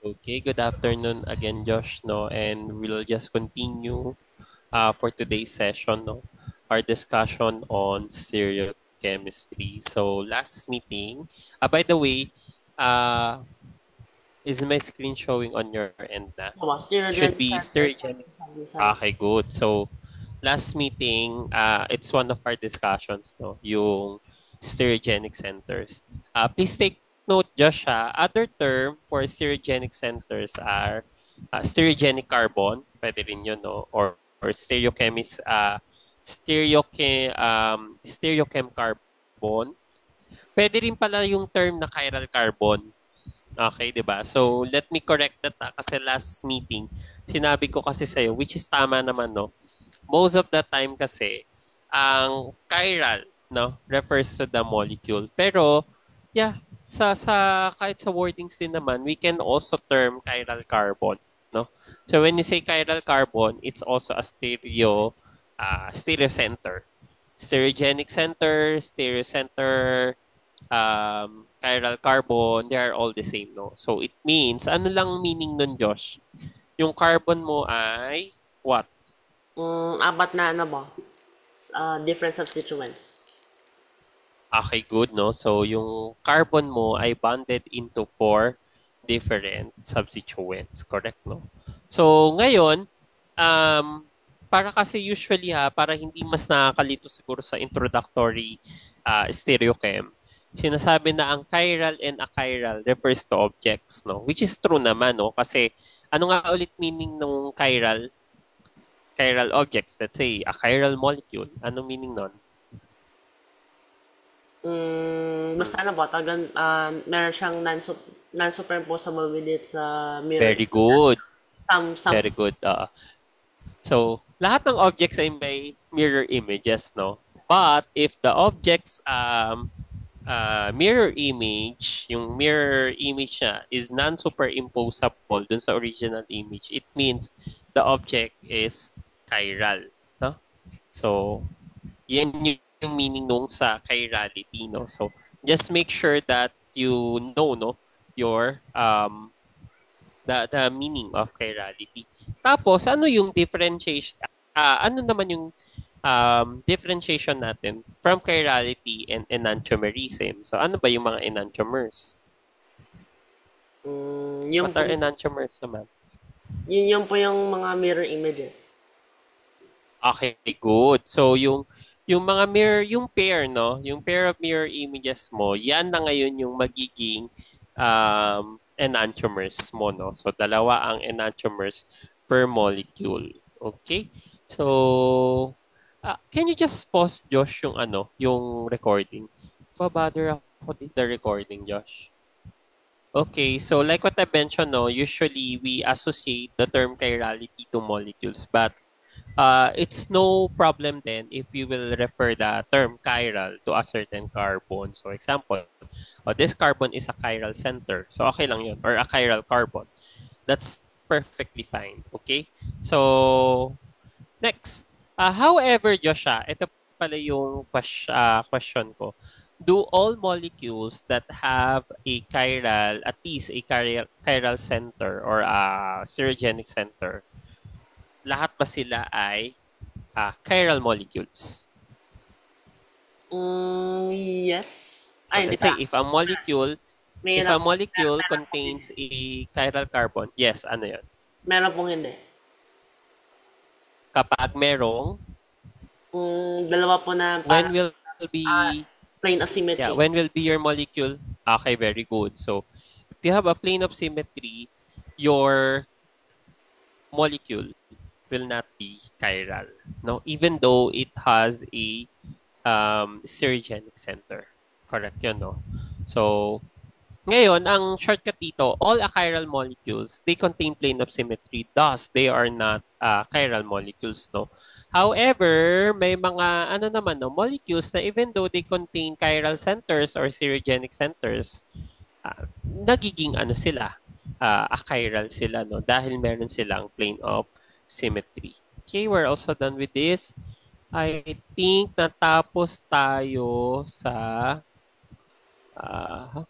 Okay, good afternoon again, Josh, no? And we'll just continue for today's session, no? Our discussion on stereochemistry. So last meeting, by the way, uh, is my screen showing on your end na? Oo, Should stereogenic be centers, stereogenic. sabi-sabi. Okay, good. So last meeting, it's one of our discussions, no? Yung stereogenic centers. Please take note, Josh, other term for stereogenic centers are stereogenic carbon, pwede rin yun, no? Or stereochem carbon. Pwede rin pala yung term na chiral carbon. Okay, 'di ba? So, let me correct that kasi last meeting, sinabi ko kasi sa'yo, which is tama naman, no? Most of the time kasi, ang chiral, no, refers to the molecule. Pero, yeah, kahit sa wordings din naman, we can also term chiral carbon, no? So, when you say chiral carbon, it's also a stereo center. Stereogenic center, stereo center, chiral carbon, they are all the same, no? So, it means, ano lang meaning nun, Josh? Yung carbon mo ay what? Apat na ano ba, different substituents. Okay, good, no? So, yung carbon mo ay bonded into four different substituents, correct, no? So, ngayon, um, para kasi usually para hindi mas nakakalito siguro sa introductory stereochem, sinasabi na ang chiral and achiral refers to objects, no? Which is true naman, no? Kasi ano nga ulit meaning ng chiral? Chiral objects, let's say, a chiral molecule. Anong meaning nun? Basta ano ba, meron siyang non-superimposable with its mirror Very images. good. Some, Very good. So, lahat ng objects ay may mirror images, no? But if the objects mirror image, yung mirror image niya is non-superimposable dun sa original image, it means the object is chiral, no? So, yan yung meaning nung sa chirality, no? So, just make sure that you know, no, your the meaning of chirality. Tapos, ano yung differentiation, ano naman yung differentiation natin from chirality and enantiomerism? So, ano ba yung mga enantiomers? yung What are enantiomers naman? yun po yung mga mirror images. Okay, good. So, yung mga mirror, yung pair, no? Yung pair of mirror images mo, yan na ngayon yung magiging enantiomers mo, no? So, dalawa ang enantiomers per molecule. Okay? So, can you just pause, Josh, yung recording? Pa-bother ako dito the recording, Josh. Okay, so like what I mentioned, no, usually we associate the term chirality to molecules, but it's no problem then if you will refer the term chiral to a certain carbon. So example, this carbon is a chiral center. So okay lang yun, or a chiral carbon. That's perfectly fine, okay? So next, however, Joshua, ito pala yung question ko. Do all molecules that have a chiral, at least a chiral center or a stereogenic center, lahat ba sila ay chiral molecules? Yes. So Ay, hindi let's say pa. May if na a po. molecule contains a chiral carbon, yes, ano yun? Meron pong hindi. Kapag merong, Dalawa po na when parang will be, plane of yeah, symmetry. when will be your molecule? Okay, very good. So if you have a plane of symmetry, your molecule will not be chiral, no? Even though it has a stereogenic center. Correct yun, no? So, ngayon, ang shortcut dito, all achiral molecules, they contain plane of symmetry. Thus, they are not chiral molecules, no? However, may mga, ano naman, no, molecules na even though they contain chiral centers or stereogenic centers, nagiging ano sila, achiral sila, no? Dahil meron silang plane of symmetry. Okay, we're also done with this. I think natapos tayo sa uh,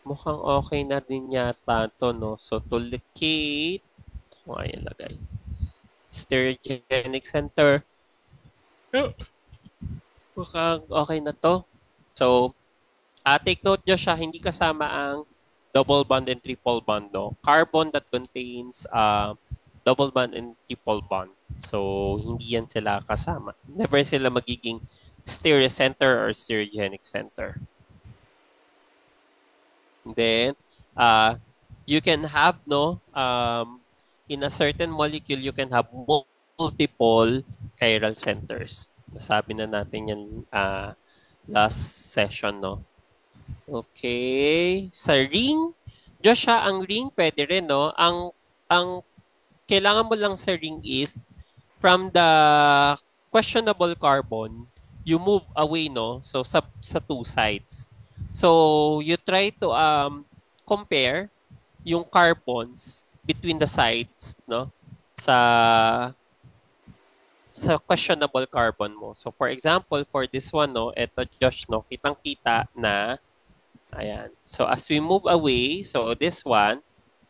Mukhang okay na din yata to, no? So, to locate, ayan lagay. Stereogenic center. Mukhang okay na to. So, take note nyo siya, hindi kasama ang double bond and triple bond, no? Carbon that contains double bond and triple bond. So, hindi yan sila kasama. Never sila magiging stereocenter or stereogenic center. Then, you can have, no, in a certain molecule, you can have multiple chiral centers. Nasabi na natin yan last session, no? Okay. Sa ring, Joshua, ang ring pwede rin, no? Ang kailangan mo lang sa ring is from the questionable carbon, you move away, no? So, sa two sides. So, you try to compare yung carbons between the sides, no? Sa questionable carbon mo. So, for example, for this one, no, eto Josh, no, kitang-kita na, ayan. So, as we move away, so this one,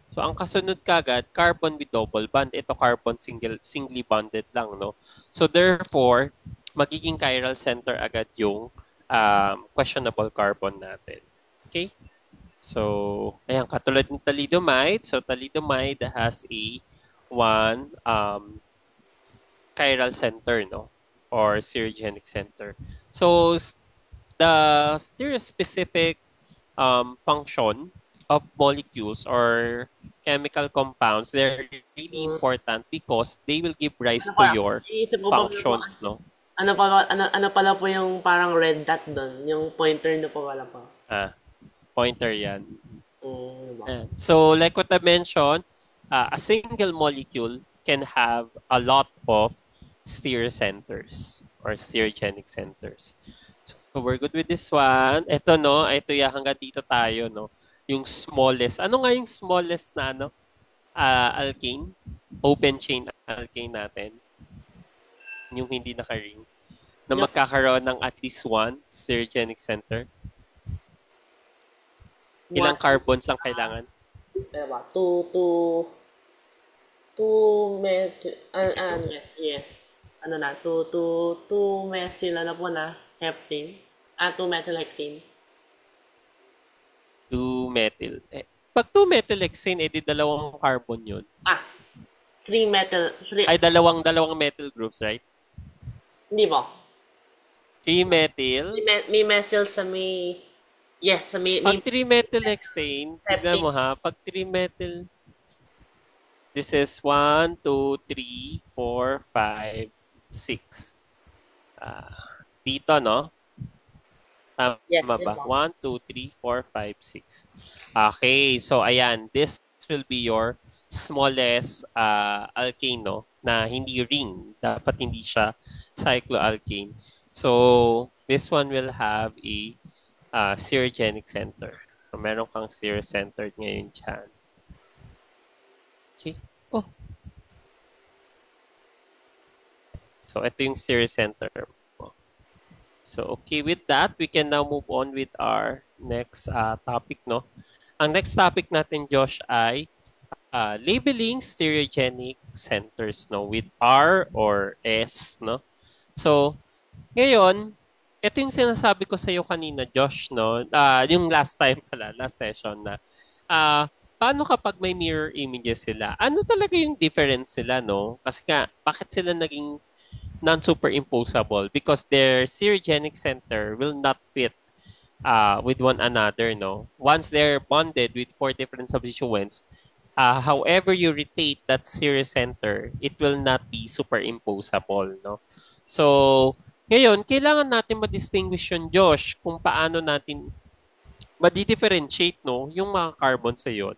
so ang kasunod kagad, carbon with double bond. Ito carbon singly bonded lang, no? So, therefore, magiging chiral center agad yung questionable carbon natin. Okay? So, ayan, katulad ng thalidomide. So, thalidomide has a one chiral center, no? Or stereogenic center. So, the stereospecific function of molecules or chemical compounds, they're really important because they will give rise to your functions, no? Ano pala po yung parang red dot doon? Yung pointer na po pala po. Pointer yan. So, like what I mentioned, a single molecule can have a lot of stereocenters or stereogenic centers. So, we're good with this one. Ito, no? Ito ya, hanggang dito tayo, no? Yung smallest. Ano nga yung smallest na, ano? Alkane? Open chain alkane natin. Yung hindi naka-ring. Na magkakaroon ng at least one stereogenic center. Ilang carbons ang kailangan? Two methyl, yes. Ano na, two methyl, ano po na, heptane. 2 methyl hexane. 2 methyl. Pag 2 methyl hexane, edi dalawang carbon yun. 3 methyl, ay dalawang methyl groups, right? Hindi ba? 3 methyl. May methyl sa may, yes, sa may. Pag 3 methyl hexane, tignan mo ha, pag 3 methyl, this is 1, 2, 3, 4, 5, 6. Dito, no? Tama yes, ba? 1, 2, 3, 4, 5, 6. Okay, so ayan, this will be your smallest alkane, no? Na hindi ring. Dapat hindi siya cycloalkane. So, this one will have a stereogenic center. So, meron kang stereocentered ngayon dyan. Okay. Oh. So, ito yung stereocenter mo. So, okay, with that, we can now move on with our next topic, no? Ang next topic natin, Josh, ay labeling stereogenic centers, no? With R or S, no? So, ngayon, ito yung sinasabi ko sa iyo kanina, Josh, no? Yung last session na, paano kapag may mirror images sila? Ano talaga yung difference sila, no? Kasi nga, bakit sila naging non-superimposable? Because their stereogenic center will not fit with one another, no? Once they're bonded with 4 different substituents, however you rotate that stereocenter, it will not be superimposable, no? So, ngayon, kailangan natin ma-distinguish yun, Josh, kung paano natin ma-differentiate, no, yung mga carbons sa yun.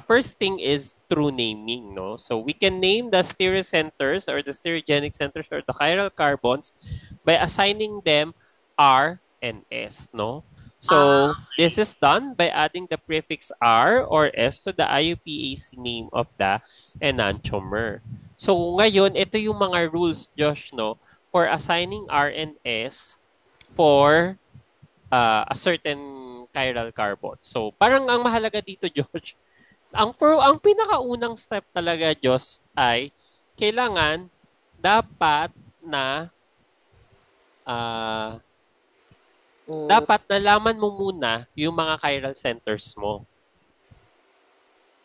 First thing is through naming, no? So we can name the stereocenters or the stereogenic centers or the chiral carbons by assigning them R and S, no? So this is done by adding the prefix R or S to the IUPAC name of the enantiomer. So ngayon, ito yung mga rules, Josh, no, for assigning R and S for a certain chiral carbon. So, parang ang mahalaga dito, Josh, ang pinakaunang step talaga, Josh, ay kailangan dapat na dapat nalaman mo muna yung mga chiral centers mo.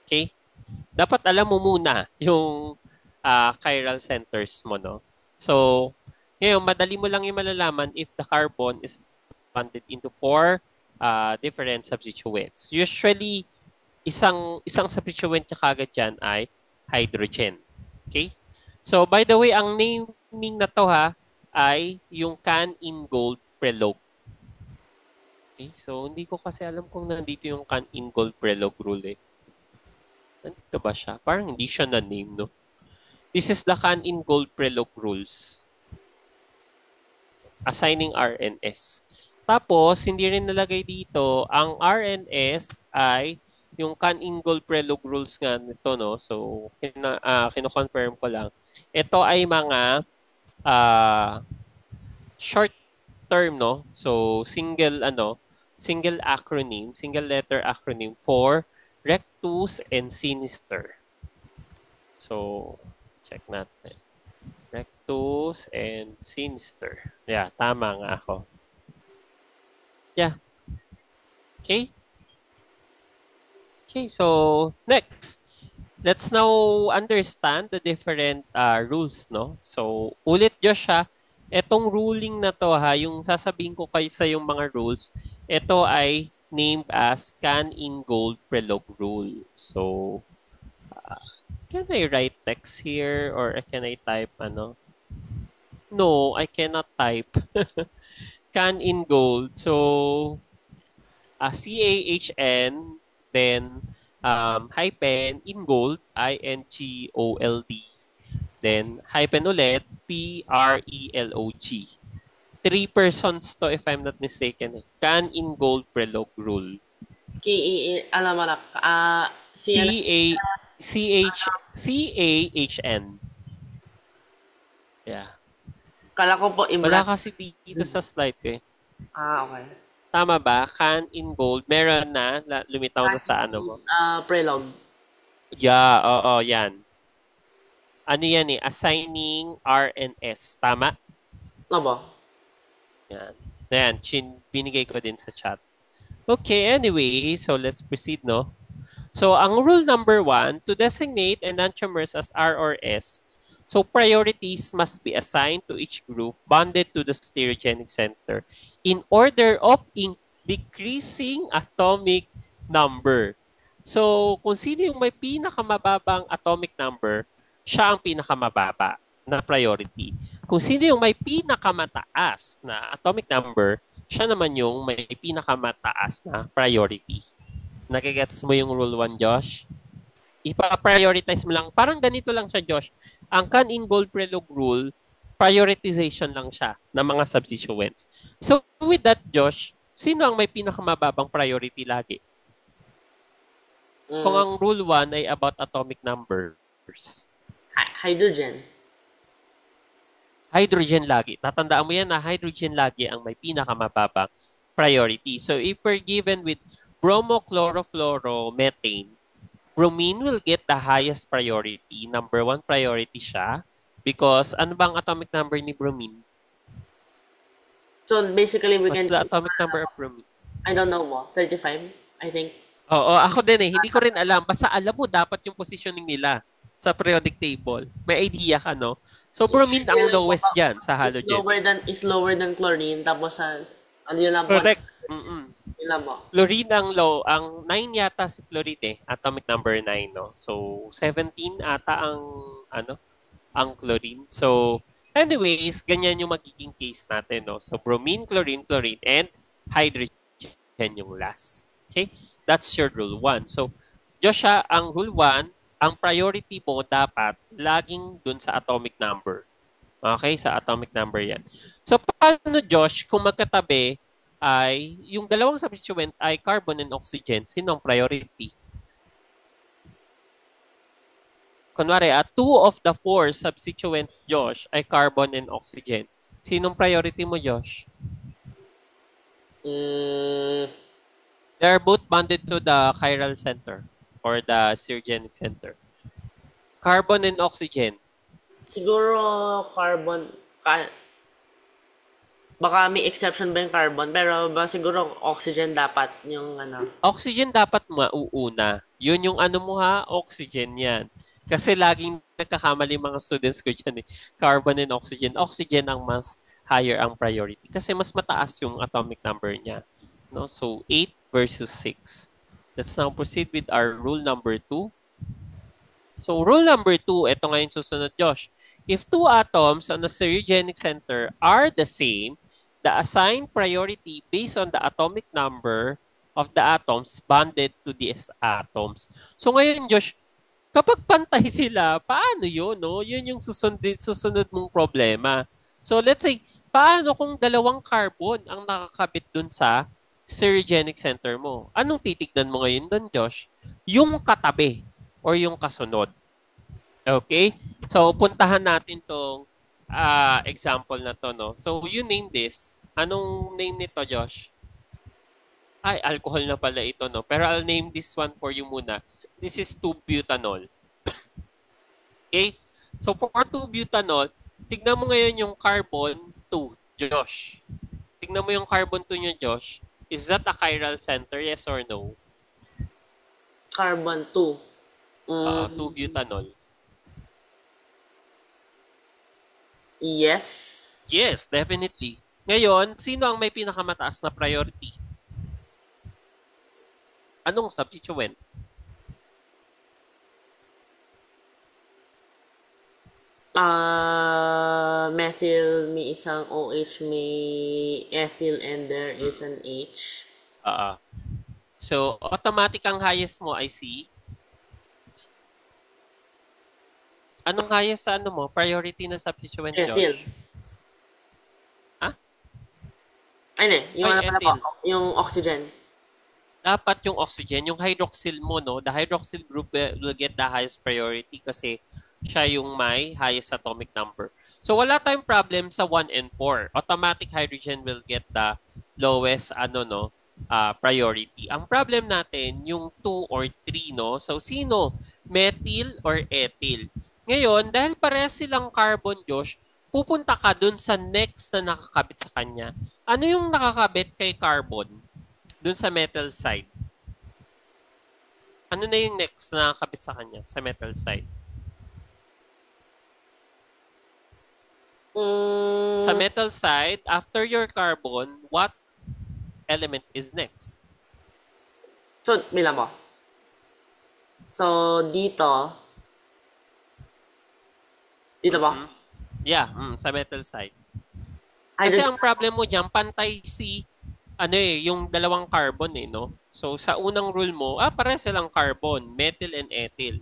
Okay? Dapat alam mo muna yung chiral centers mo, no? So, ngayon, madali mo lang yung malalaman if the carbon is bonded into 4 different substituents. Usually, isang substituent niya kagad dyan ay hydrogen. Okay? So, by the way, ang naming na to ay yung can in gold prelog. Okay? So, hindi ko kasi alam kung nandito yung can in gold prelog rule eh. Nandito ba siya? Parang hindi siya na-name, no? This is the can in gold prelog rules. Assigning RNS. Tapos, hindi rin nalagay dito, ang RNS ay yung can in gold prelog rules nga nito, no? So, kino-confirm ko lang. Ito ay mga short term, no? So, single acronym, single letter acronym for rectus and sinister. So, check natin. Rectus and sinister. Yeah, tama nga ako. Yeah. Okay? Okay, so next. Let's now understand the different rules, no? So, ulit Josh etong ruling na to yung sasabihin ko kayo sa yung mga rules, ito ay named as can in gold prelog rule. So, can I write text here or can I type No, I cannot type. Can in gold. So, CAHN, then hyphen in gold, INGOLD. Then hyphen ulit, PRELOG. 3 persons to if I'm not mistaken. Can in gold prelog rule. Alam mo na, CAHN. Yeah. Kala ko po Wala kasi dito sa slide ko eh. Okay. Tama ba? Can in gold. Meron na. Lumitaw na sa ano mo. Prelog. Yeah, oo, yan. Ano yan eh? Assigning RNS. Tama? Tama. Yan. Ayan, binigay ko din sa chat. Okay, anyway, so let's proceed, no? So, ang rule number 1, to designate enantiomers as R or S, so priorities must be assigned to each group bonded to the stereogenic center in order of decreasing atomic number. So, kung sino yung may pinakamababang atomic number, siya ang pinakamababa na priority. Kung sino yung may pinakamataas na atomic number, siya naman yung may pinakamataas na priority. Nagigets mo yung rule 1, Josh? Ipa-prioritize mo lang. Parang ganito lang siya, Josh. Ang can in gold prelog rule, prioritization lang siya ng mga substituents. So, with that, Josh, sino ang may pinakamababang priority lagi? Kung ang rule 1 ay about atomic numbers. Hydrogen. Hydrogen lagi. Tatandaan mo yan na hydrogen lagi ang may pinakamababang priority. So, if we're given with bromochlorofluoromethane, bromine will get the highest priority. Number 1 priority siya. Because, ano bang atomic number ni bromine? So, basically, What's the atomic number of bromine? I don't know mo. 35, I think. Oo, ako din eh. Hindi ko rin alam. Basta alam mo dapat yung positioning nila sa periodic table. May idea ka, no? So, bromine ang lowest dyan sa halogen. Is lower than chlorine. Tapos, ano yun lang po? Correct. Yun lang po. Fluorine ang low. Ang 9 yata si fluorine eh. Atomic number 9, no? So, 17 ata ang chlorine. So, anyways, ganyan yung magiging case natin, no? So, bromine, chlorine, and hydrogen yung last. Okay? That's your rule 1. So, Joshua, ang rule 1, ang priority mo dapat laging dun sa atomic number. Okay? Sa atomic number yan. So, paano, Josh, kung magkatabi ay yung dalawang substituent ay carbon and oxygen, sino ang priority? Kunwari, 2 of the 4 substituents, Josh, ay carbon and oxygen. Sinong priority mo, Josh? They're both bonded to the chiral center or the stereogenic center. Carbon and oxygen. Siguro carbon, baka may exception ba yung carbon, pero siguro oxygen dapat yung ano. Oxygen dapat mauuna. Yun yung ano mo ha, oxygen yan. Kasi laging nagkakamali mga students ko dyan eh. Carbon and oxygen. Oxygen ang mas higher ang priority. Kasi mas mataas yung atomic number niya. No? So, 8 versus 6. Let's now proceed with our rule number 2. So, rule number 2, ito nga yung susunod, Josh. If two atoms on a stereogenic center are the same, the assigned priority based on the atomic number of the atoms bonded to these atoms. So, ngayon, Josh, kapag pantay sila, paano yun? No? Yun yung susunod mong problema. So, let's say, paano kung dalawang carbon ang nakakabit dun sa stereogenic center mo? Anong titignan mo ngayon dun, Josh? Yung katabi or yung kasunod. Okay? So, puntahan natin tong example na to, no? So, you name this. Anong name nito, Josh? Ay, alcohol na pala ito, no? Pero I'll name this one for you muna. This is 2-butanol. Okay? So, for 2-butanol, tignan mo ngayon yung carbon 2, Josh. Tignan mo yung carbon 2 nyo, Josh. Is that a chiral center? Yes or no? Carbon 2. 2-butanol. Yes. Yes, definitely. Ngayon, sino ang may pinakamataas na priority? Anong substituent? Methyl, may isang OH, may ethyl, and there is an H. So, automatic ang highest mo ay C. Anong highest sa ano mo? Priority na substituent, Ethyl. Josh? Ha? Ay, yung ano pala po, yung oxygen. Dapat yung oxygen, yung hydroxyl mo, no? The hydroxyl group will get the highest priority kasi siya yung may highest atomic number. So, wala tayong problem sa 1 and 4. Automatic hydrogen will get the lowest, priority. Ang problem natin, yung 2 or 3, no? So, sino? Methyl or ethyl? Ngayon, dahil parehas silang carbon, Josh, pupunta ka dun sa next na nakakabit sa kanya. Ano yung nakakabit kay carbon? Dun sa metal side. Ano na yung next na nakakabit sa kanya sa metal side? Sa metal side, after your carbon, what element is next? So, bilang mo. So, dito ba? Yeah, sa metal side. Kasi ang problem mo dyan, pantay yung dalawang carbon no? So, sa unang rule mo, pareha silang carbon, methyl and ethyl.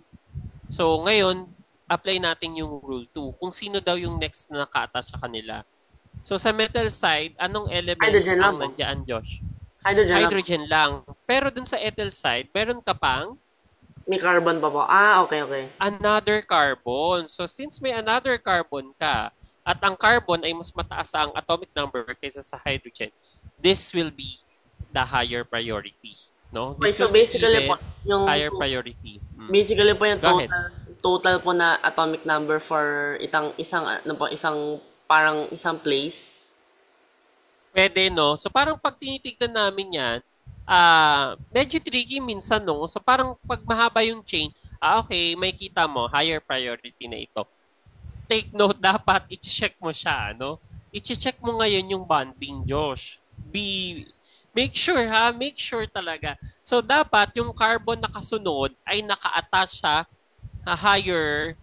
So, ngayon, apply natin yung rule 2. Kung sino daw yung next na naka-attach sa kanila. So, sa metal side, anong elements ang nandiyan, Josh? Hydrogen lang. Pero dun sa ethyl side, meron ka pang? May carbon pa po. Okay. Another carbon. So, since may another carbon ka, at ang carbon ay mas mataas ang atomic number kaysa sa hydrogen, this will be the higher priority. No? Okay, so basically po, yung higher priority. Basically po yung total po na atomic number for isang place. Pwede, no? So parang pag tinitignan namin yan, medyo tricky minsan, no? So parang pag mahaba yung chain, okay, may kita mo, higher priority na ito. Take note, dapat i-check mo siya, no? I-check mo ngayon yung bonding, Josh. Make sure talaga. So, dapat yung carbon na kasunod ay naka-attach sa higher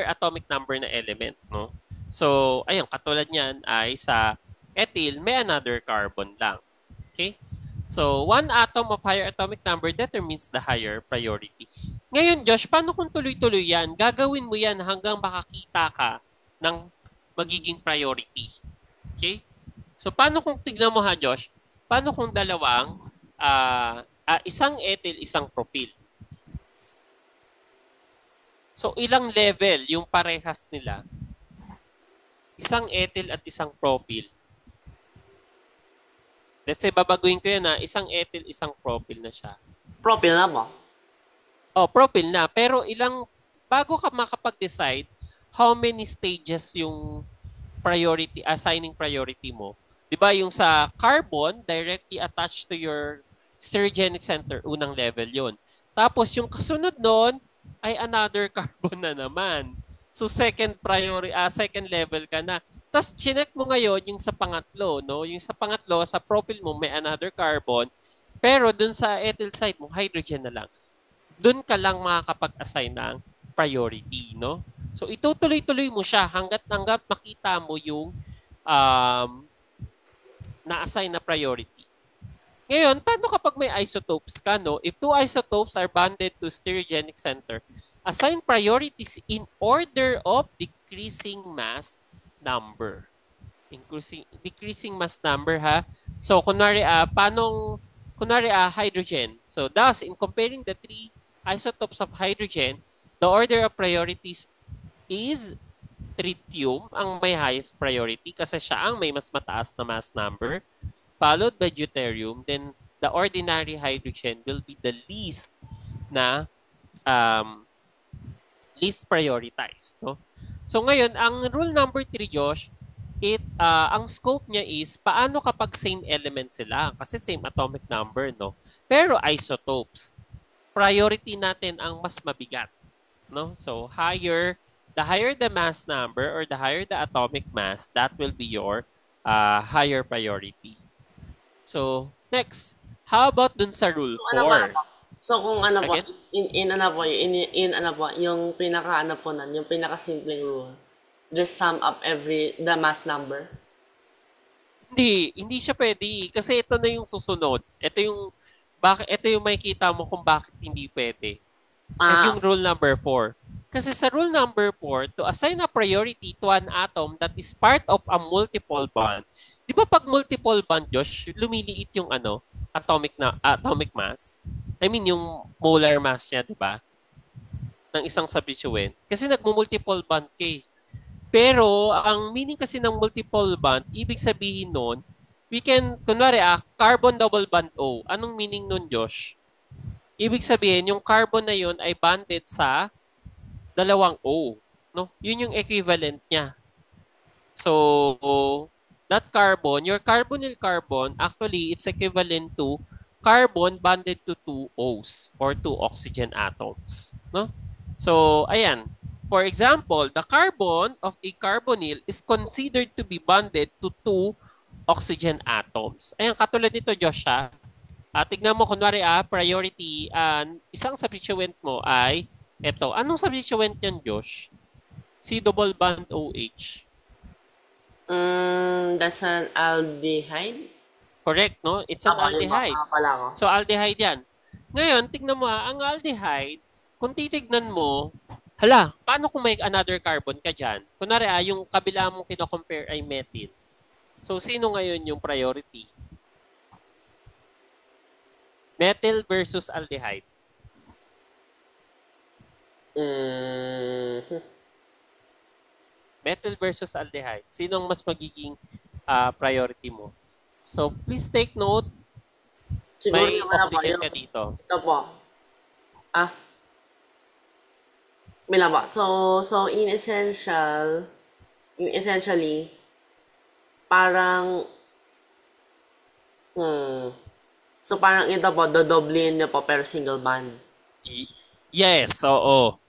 atomic number na element, no? So, ayun, katulad niyan ay sa ethyl, may another carbon lang. Okay? So, one atom of higher atomic number determines the higher priority. Ngayon, Josh, paano kung tuloy-tuloy yan? Gagawin mo yan hanggang makakita ka ng magiging priority. Okay? So, paano kung tignan mo Josh? Paano kung dalawang, isang ethyl, isang propyl? So, ilang level yung parehas nila? Isang ethyl at isang propyl. Let's say, babaguhin ko yan na isang ethyl, isang propyl na siya. Propyl na po? Oh, propyl na. Pero bago ka makapag-decide, how many stages yung priority, assigning priority mo? Diba yung sa carbon, directly attached to your stereogenic center, unang level yon. Tapos yung kasunod nun, ay another carbon na naman. So second level ka na. Tapos chinek mo ngayon yung sa pangatlo, no? Yung sa pangatlo, sa propyl mo may another carbon, pero dun sa ethyl side mo, hydrogen na lang. Dun ka lang makakapag-assign ng priority, no? So itutuloy-tuloy mo siya hanggat makita mo yung na-assign na priority. Ngayon, paano kapag may isotopes ka, no? If two isotopes are bonded to stereogenic center, assign priorities in order of decreasing mass number. Decreasing mass number, ha? So, kunwari, hydrogen. So, thus, in comparing the three isotopes of hydrogen, the order of priorities is tritium ang may highest priority kasi siya ang may mas mataas na mass number, followed by deuterium. Then the ordinary hydrogen will be the least prioritized, no? So ngayon, ang rule number 3, Josh, ang scope niya is paano kapag same element sila kasi same atomic number, no? Pero isotopes, priority natin ang mas mabigat, no? So the higher the mass number or the higher the atomic mass, that will be your higher priority. So, next, how about dun sa rule 4? So, kung ano po, yung yung pinaka-simpleng rule, just sum up the mass number? Hindi siya pwede. Kasi ito na yung susunod. Ito yung makikita mo kung bakit hindi pwede. Yung rule number 4. Kasi sa rule number 4, to assign a priority to an atom that is part of a multiple bond. Di ba pag multiple bond, Josh, lumiliit yung atomic mass? I mean, yung molar mass niya, di ba? Ng isang substituent. Kasi nagmo-multiple bond kay. Pero, ang meaning kasi ng multiple bond, ibig sabihin nun, kunwari, carbon double bond O. Anong meaning nun, Josh? Ibig sabihin, yung carbon na yun ay bonded sa dalawang O, no? Yun yung equivalent niya. So, that carbon, your carbonyl carbon, actually, it's equivalent to carbon bonded to 2 O's or 2 oxygen atoms, no? So, ayan. For example, the carbon of a carbonyl is considered to be bonded to 2 oxygen atoms. Ayan, katulad nito, Josh, ha? Tignan mo, kunwari, priority, isang substituent mo ay ito. Anong substituent yan, Josh? C double bond OH. That's an aldehyde? Correct, no? It's an aldehyde. So, aldehyde yan. Ngayon, tignan mo, ang aldehyde, kung titignan mo, paano kung may another carbon ka dyan? Kunwari, yung kabila mong kino-compare ay methyl. So, sino ngayon yung priority? Methyl versus aldehyde. Methyl versus aldehyde. Sinong mas magiging priority mo? So, please take note. Siguro may oxygen ka dito. Ito po. May lang po. So essentially, parang, so parang ito po, dodoblin niyo po per single bond. Yes, oo.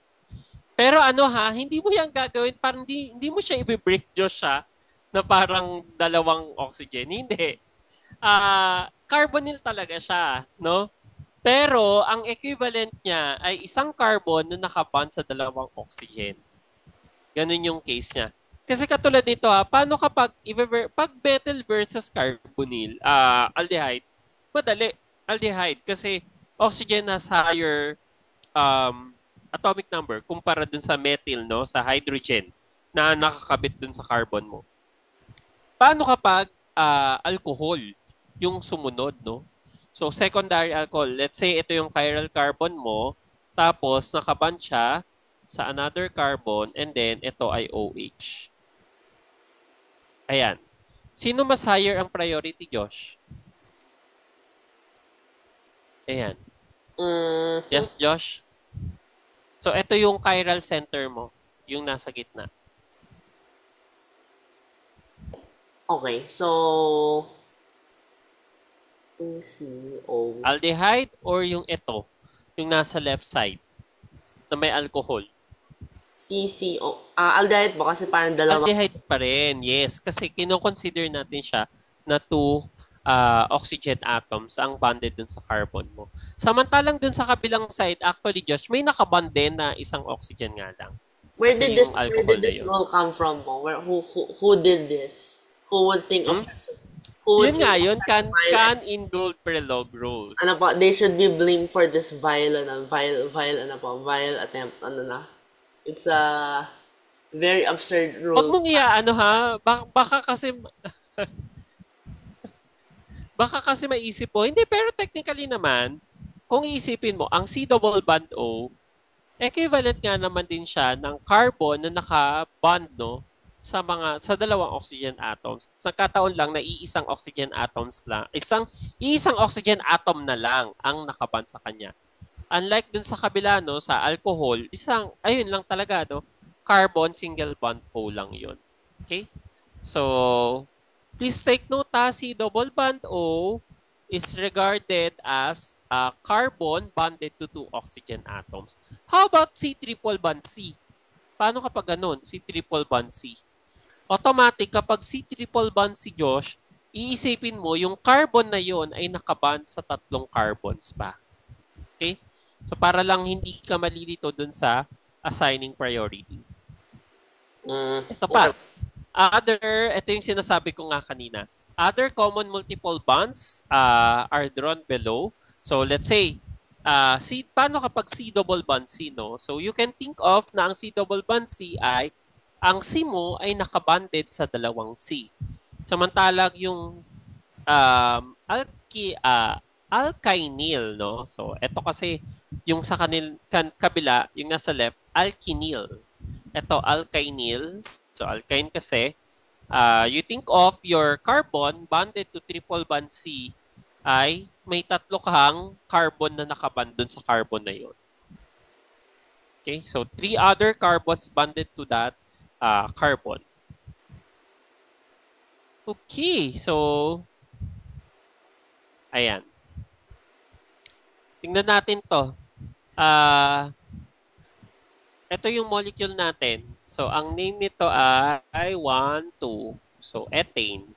Pero hindi mo yan gagawin, parang hindi mo siya i-break, Josh, na parang dalawang oxygen. Hindi. Carbonyl talaga siya, no? Pero ang equivalent niya ay isang carbon na nakabond sa dalawang oxygen. Ganun yung case niya. Kasi katulad nito, paano kapag pag methyl versus carbonyl, aldehyde, madali, aldehyde kasi oxygen has higher atomic number kumpara dun sa methyl, no, sa hydrogen na nakakabit dun sa carbon mo. Paano kapag alcohol yung sumunod, no? So secondary alcohol, let's say ito yung chiral carbon mo, tapos nakaband siya sa another carbon and then ito ay OH. Ayan. Sino mas higher ang priority, Josh? Ayan. Mm, Yes, Josh? So, ito yung chiral center mo. Yung nasa gitna. okay, so 2CO. Aldehyde or yung ito? Yung nasa left side na may alcohol. CCO. Aldehyde po kasi parang dalawang. Aldehyde pa rin, yes. Kasi kinoconsider natin siya na two oxygen atoms ang bonded dun sa carbon mo. Samantalang dun sa kabilang side, actually, Josh, may nakabond din na isang oxygen nga lang. Kasi yung Where alcohol did na this yun. all come from mo? Who did this? Who would think of Hmm? such who would Yun think nga, of yun. such vile Can in gold prelog ano po, rules. they should be blamed for this vile attempt, ano na. It's a very absurd Huwag rule. mong ano ha, baka kasi maisip mo, hindi, pero technically naman, kung iisipin mo, ang C double bond O, equivalent nga naman din siya ng carbon na naka-bond no, sa dalawang oxygen atoms. Sa kataon lang na iisang oxygen atoms lang, iisang oxygen atom na lang ang nakabond sa kanya. Unlike dun sa kabila no, sa alcohol, ayun lang talaga no, carbon single bond O lang 'yon. Okay? So, please take note C double bond O is regarded as carbon bonded to two oxygen atoms. How about C triple bond C? Paano kapag ganun? C triple bond C. Automatic kapag C triple bond C, Josh, iisipin mo yung carbon na yon ay nakabond sa tatlong carbons pa. Okay? So para lang hindi ka malilito dun sa assigning priority. Ito pa. Okay. Ito yung sinasabi ko nga kanina. Other common multiple bonds are drawn below. So let's say, paano kapag C double bond C, no? So you can think of na ang C double bond C ay, ang C mo ay nakabanded sa dalawang C. Samantalang yung alkynyl, no? So ito kasi yung sa kabila, yung nasa left, alkynyl. Ito, alkynyl. So alkyne kasi, you think of your carbon bonded to triple bond C ay may tatlo kang carbon na nakaband dun sa carbon na yun. Okay, so 3 other carbons bonded to that carbon. Okay, so ayan. Tingnan natin to. Ito yung molecule natin. So, ang name nito ay 1, 2. So, ethane.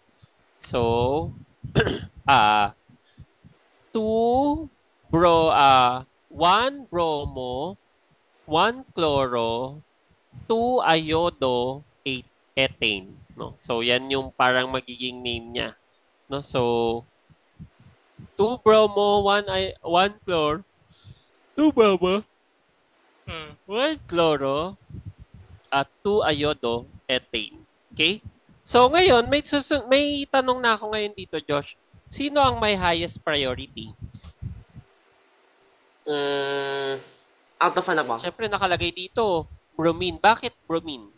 So, 1 bromo, 1 chloro, 2 iodo, 8 ethane. No? So, yan yung parang magiging name niya. No? So, 2 bromo, 1 chloro, 2 bromo, 1 chloro, at 2 iodo, ethane. Okay? So, ngayon, may tanong na ako ngayon dito, Josh. Sino ang may highest priority? Out of ano ba? Siyempre, nakalagay dito, bromine. Bakit bromine?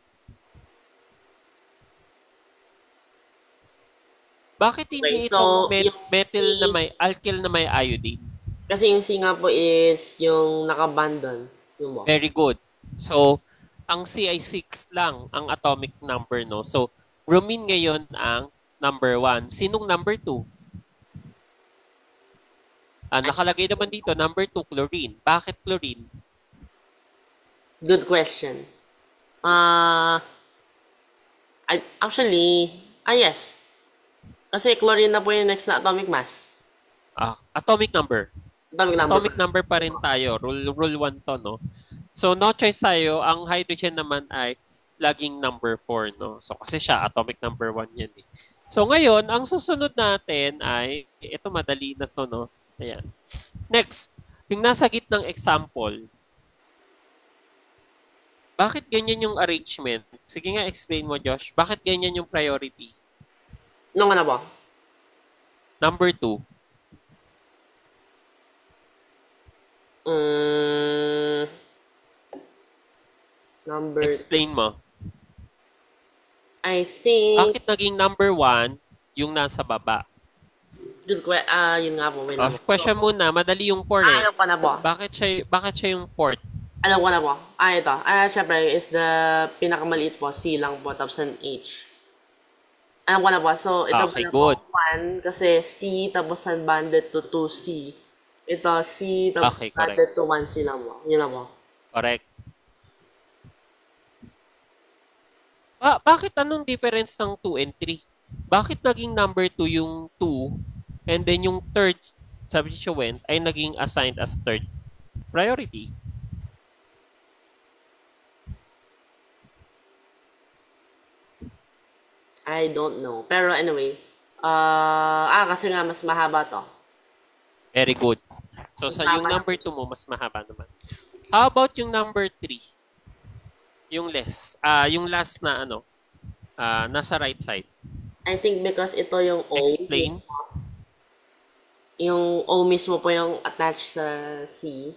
Bakit hindi Okay, so itong yung methyl C, na may alkyl na may iodine? kasi yung C nga po is yung nakabandon. Yung mo. Very good. So, ang C ay 6 lang ang atomic number, no? So, bromine ngayon ang number 1. Sinong number 2? Nakalagay naman dito, number 2, chlorine. Bakit chlorine? Good question. Yes. Kasi chlorine na po yung next na atomic mass. Atomic number. Atomic number. Atomic number pa rin tayo. Rule 1 to, no? So, no choice tayo. Ang hydrogen naman ay laging number 4, no? So, kasi siya, atomic number 1 yan, eh. So, ngayon, ang susunod natin ay, ito madali na to, no? Ayan. Next, yung nasa gitnang example. Bakit ganyan yung arrangement? Sige nga, explain mo, Josh. Bakit ganyan yung priority? Nung ano ba? Number 2. Explain mo. I think... Bakit naging number 1 yung nasa baba? Yun nga po, wait Oh, lang po. question muna, madali yung 4 eh. Alam ko na po. Bakit siya yung fourth? Alam ko na po. Ito. Syempre, is the pinakamaliit po, C lang po, tapos an H. Alam ko na po. So, ito Okay, pala po, good. 1, kasi C, tapos unbanded to 2C. Ito, C, tapos Okay, correct. unbanded to 1C lang po. Yun lang po. Correct. Bakit anong difference ng 2 and 3? Bakit naging number 2 yung 2 and then yung third substituent ay naging assigned as third priority? I don't know. Pero anyway, kasi nga mas mahaba to. Very good. So Mas sa yung mahaba. number 2 mo mas mahaba naman. How about yung number 3? Yung yung last na nasa right side. I think because ito yung O. Explain. Yung O mismo po yung attached sa C.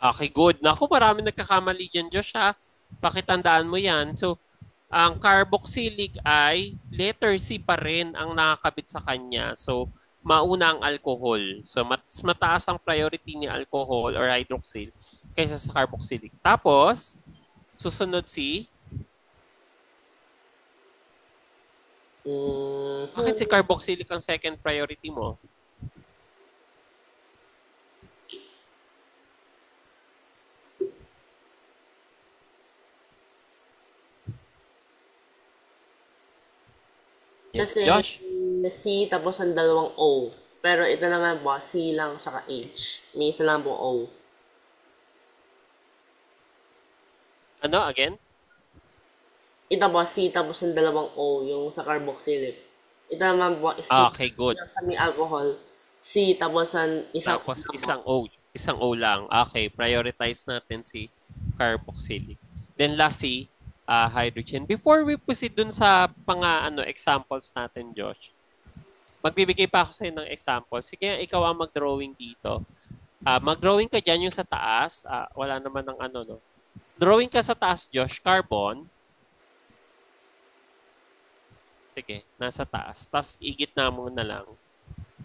Okay, good. Naku, marami nagkakamali dyan, Josh, ha? Pakitandaan mo yan. So, ang carboxylic ay letter C pa rin ang nakakabit sa kanya. So, mauna ang alcohol. So, mas mataas ang priority ni alcohol or hydroxyl kaysa sa carboxylic. Tapos, susunod si... Bakit si carboxylic ang second priority mo? Yes, Kasi Josh? C tapos ang dalawang O. Pero ito naman po, C lang saka H. May isa lang po O. Ano, again? Ito po, C tapos ang dalawang O, yung sa carboxylic. Ito naman po, C Okay, good. yung sa may alcohol. C tapos ang isang Tapos isang O lang. Okay, prioritize natin si carboxylic. Then last si hydrogen. Before we proceed dun sa examples natin, Josh, magbibigay pa ako sa ng example. Sige, ikaw ang mag-drawing dito. Mag-drawing ka dyan yung sa taas. Wala naman ng no. Drawing ka sa taas, Josh, carbon. Sige, nasa taas. Tapos igitna mo na lang.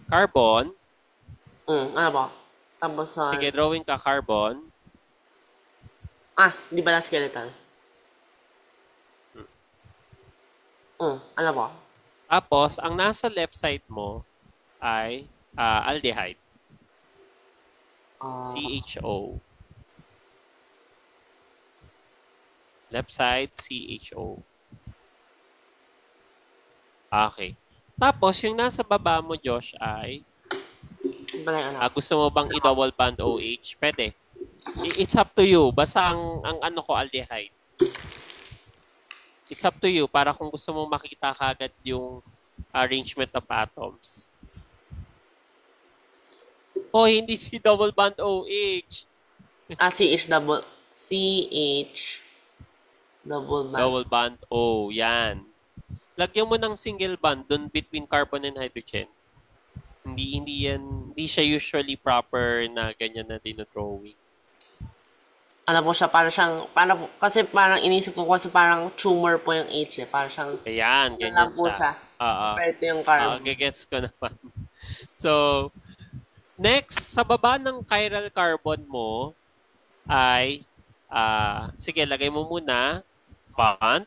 Carbon. ano po? Tapos Sige, drawing ka carbon. di ba na skeletal? Ano po? Tapos, ang nasa left side mo ay aldehyde. CHO. Left side, CHO. Okay. Tapos, yung nasa baba mo, Josh, ay gusto mo bang i-double bond OH? Pwede. It's up to you. Basta ang ko aldehyde. It's up to you para kung gusto mong makita kagad yung arrangement of atoms. Hindi si double bond OH. CH double bond. Double bond O. Yan. Lagyan mo ng single bond dun between carbon and hydrogen. Hindi siya usually proper na ganyan na dinodrawing. Ano po siya, kasi parang inisip ko kasi parang tumor po yung H eh. Parang siyang, Ayan, ganyan po siya. Compared to yung carbon. Gagets ko naman. So, next, sa baba ng chiral carbon mo ay, sige, lagay mo muna bond.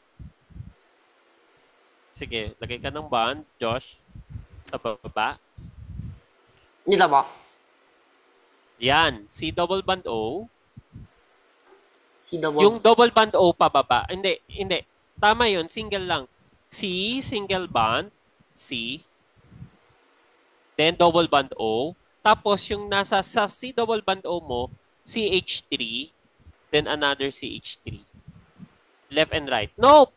Sige, lagay ka ng bond, Josh, sa baba. Dito po. Yan, C double bond O. C double. Yung double bond O pababa. Hindi. Tama yun, single lang. C, single bond, C. Then double bond O. Tapos yung nasa sa C double bond O mo, CH3, then another CH3. Left and right. Nope!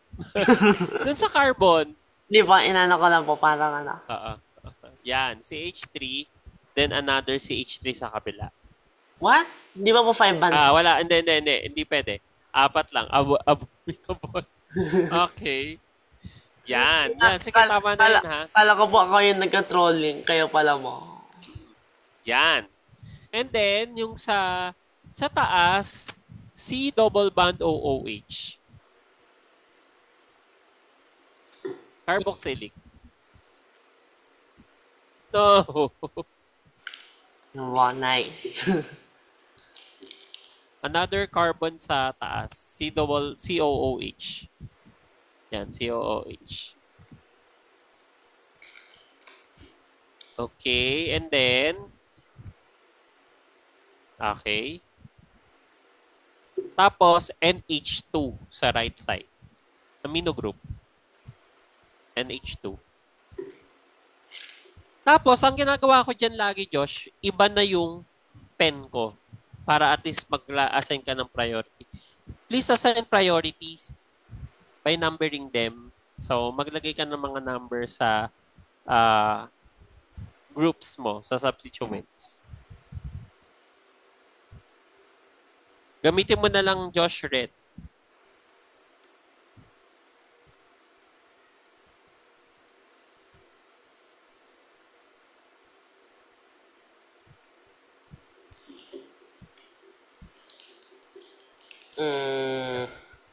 Dun sa carbon. Di ba, inano ko lang po, parang ano. Yan, CH3, then another CH3 sa kabila. What? Di ba po 5 bonds? Wala. Hindi pwede. 4 lang. Okay. Yan. Sige, tama na yan, ha? Kala ko po ako yung nagka-trolling. Kayo pala mo. Yan. And then, yung sa taas, C double bond OOH. Carboxylic. No. Wow, nice. Another carbon sa taas. COOH. Yan, COOH. Okay, and then, okay. Tapos, NH2 sa right side. Amino group. NH2. Tapos, ang ginagawa ko dyan lagi, Josh, iba na yung pen ko para at least mag-assign ka ng priority. Please assign priorities by numbering them. So, maglagay ka ng mga number sa groups mo, sa substituents. Gamitin mo na lang Josh Red.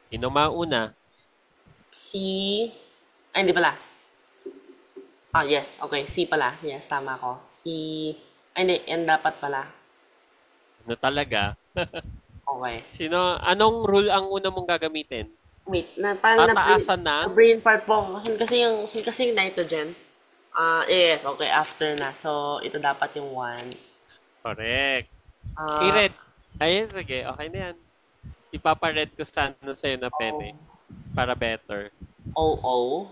Sino mauna? C. Ay, hindi pala. Ah, yes. Okay, C pala. Yes, tama ko. C. Ay, hindi. N dapat pala. Ano talaga? Okay. Anong rule ang una mong gagamitin? Wait, parang Tataasan ng? na-brain fart po ako. Saan kasi yung nitrogen? Yes. Okay, after na. So, ito dapat yung 1. Correct. Ah, I-red. Ayun, sige. Okay na yan. Ipapa-red ko sana sa'yo na pen eh. Para better. OO.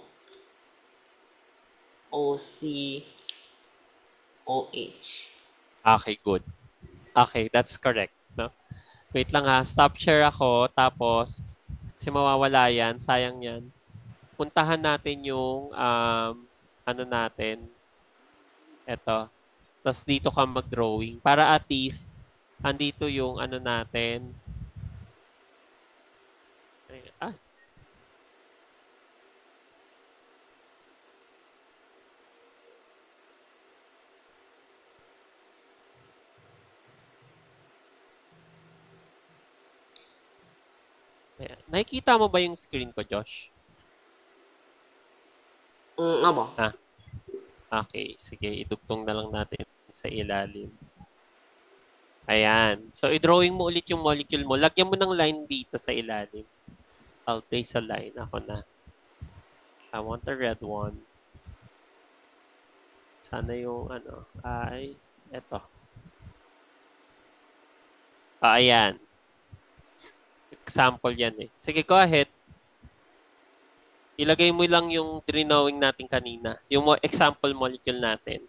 OC. OH. Okay, good. Okay, that's correct. No? Wait lang ha. Stop share ako. Tapos, kasi mawawala yan. Sayang yan. Puntahan natin yung ano natin. Eto. Tapos dito ka mag-drawing. Para at least, andito yung ano natin. Ah, ayan. Nakikita mo ba yung screen ko, Josh? Ano? Ah, okay. Sige, idugtong na lang natin sa ilalim. Ayan. So, i-drawing mo ulit yung molecule mo. Lagyan mo ng line dito sa ilalim. I'll place a line. Ako na. I want the red one. Sana yung ano, ay, eto. Ayan. Example yan eh. Sige, go ahead. Ilagay mo lang yung drawing natin kanina. Yung example molecule natin.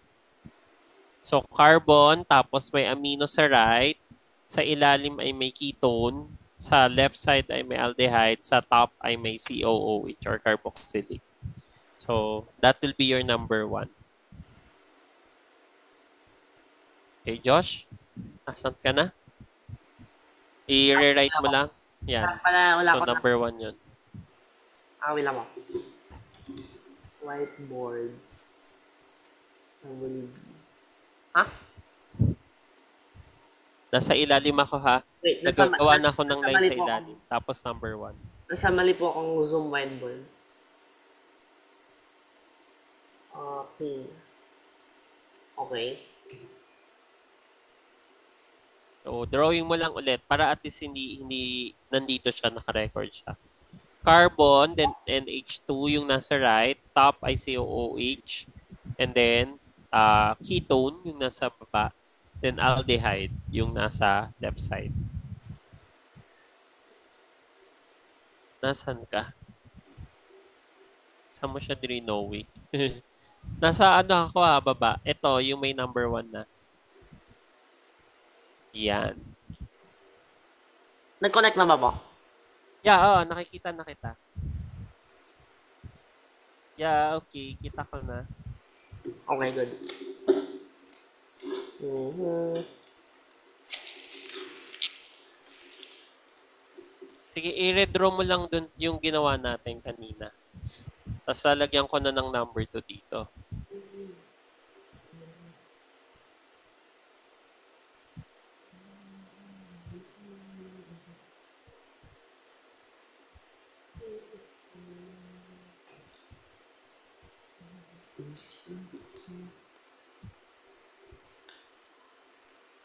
So, carbon, tapos may amino sa right. Sa ilalim ay may ketone. Sa left side ay may aldehyde. Sa top ay may COOH or carboxylic. So, that will be your number 1. Okay, Josh? Asan ka na? I-rewrite mo lang. Yan. Wala So, ko na. number 1 yun. Wait lang mo. Whiteboard. Ha? Nasa ilalim ako ha. Wait, Nagagawa na ako ng nasa line mali sa po ako. ilalim. Tapos number 1. Nasa mali po akong Zoom whiteboard. Okay. Okay. So, drawing mo lang ulit para at least hindi nandito siya, naka-record siya. Carbon, then NH2 yung nasa right, top ay COOH, and then ketone yung nasa baba, then aldehyde yung nasa left side. Nasaan ka? Saan mo siya drinowing? Nasa ano ako baba. Ito, yung may number 1 na. Yan. Nag-connect na ba po? Yeah, oo, nakikita na kita. Yeah, okay, kita ko na. Okay, good. Sige, i-redraw mo lang dun yung ginawa natin kanina. Tapos lalagyan ko na ng number 2 dito.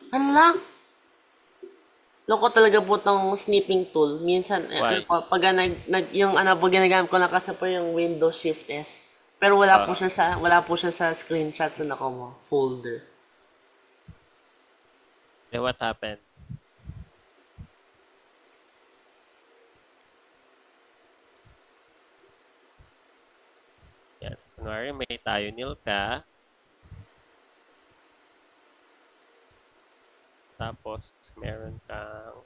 Ano lang? Loko talaga po tong snipping tool. Minsan, ano Why? po, pag yung ano po ginagamit ko na kasi po yung Windows Shift S. Pero Uh, wala po siya sa screenshots na ako mo, folder. then what happened? Yan. Kunwari, may tayo nil ka. Tapos, meron kang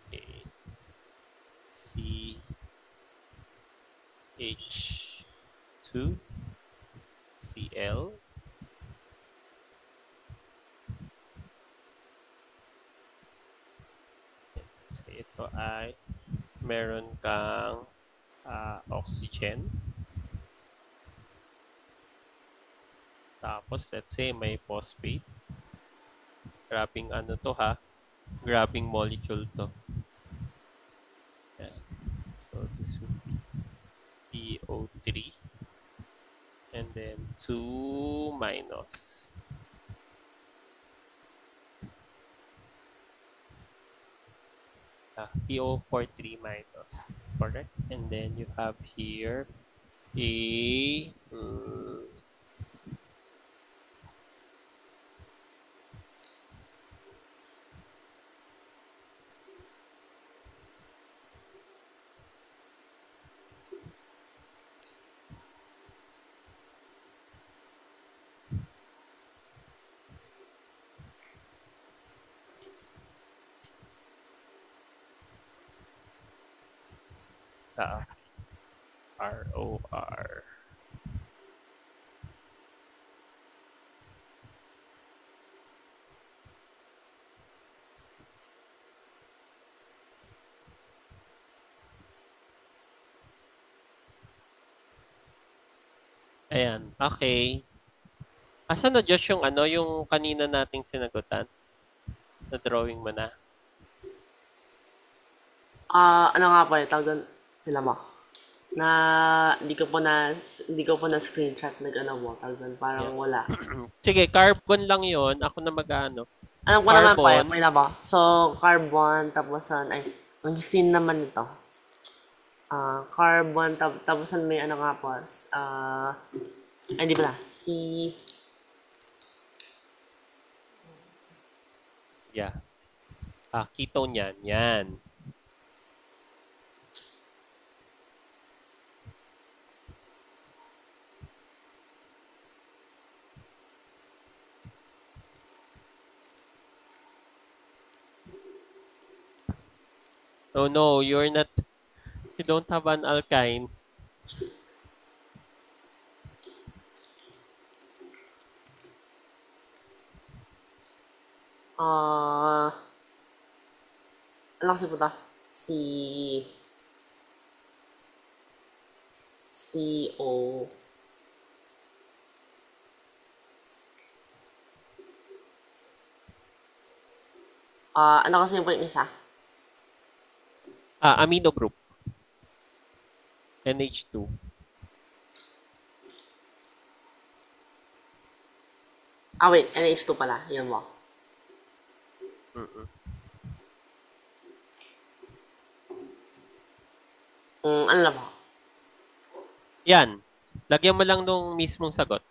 okay, C H2 Cl. So, ito ay meron kang oxygen. Tapos, let's say may phosphate. Grabing ano to ha. Grabing molecule to. Yan. So, this would be PO3. And then 2 minus. PO43 minus. Correct? And then you have here a ROR. Ayan. Okay. Asan na Josh yung ano, yung kanina nating sinagutan? Na drawing mo na. Ano nga po eh, tawag doon, sila mo. Na, di ko po na screenshot nag-ano po, tawag doon, parang Yeah. wala. Sige, carbon lang yon. Ako na mag-ano. Alam ko naman po eh, Carbon. pwede ba? So, carbon, tapos ang fin naman nito. Carbon, tapos may ano nga po, ay di pala, Yeah. Ketone yan. Yan. Oh no, you're not, you don't have an alkyne. ano kasi po ta? CO, ano kasi po yung isa? Amino group. NH2. Wait, NH2 pala, yun mo. Mm-mm. Ano na po? Yan. Lagyan mo lang nung mismong sagot.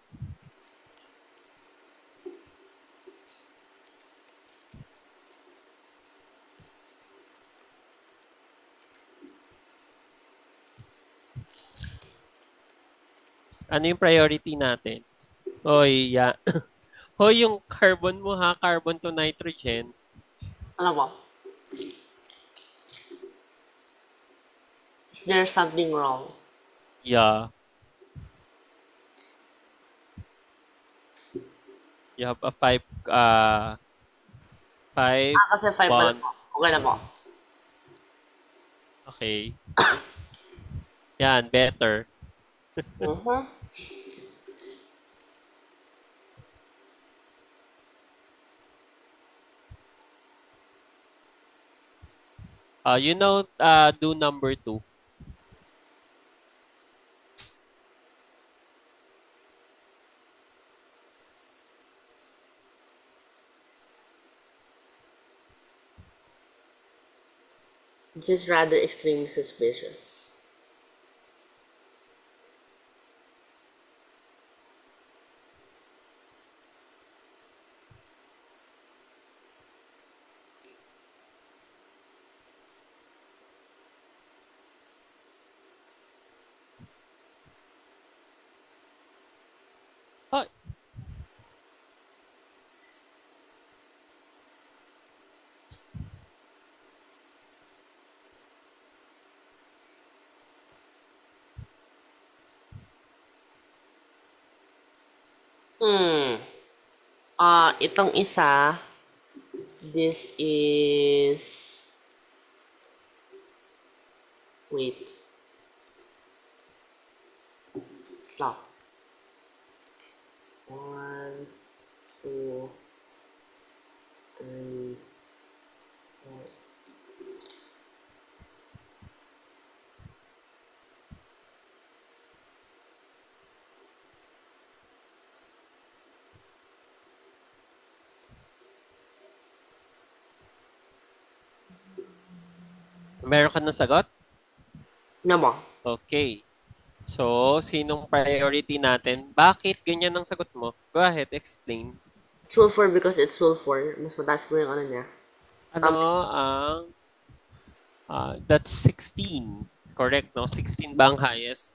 Ano yung priority natin? Hoy, Hoy, yung carbon mo ha, carbon to nitrogen. Ano po? Is there something wrong? Yeah. You have a 5 Kasi 5 pala bond. po. Okay na po. Okay. Yan, better. Mhm. Do number 2. This is rather extremely suspicious. Oh, Hmm. Itong isa, this is... Wait. Stop. One, two, three, four. meron ka ng sagot? Ano ba? Okay. So, sinong priority natin? Bakit ganyan ang sagot mo? Go ahead, explain. Sulfur because it's sulfur. Mas mataas po yung ano niya. Ano ang that's 16. Correct, no? 16 ba ang highest?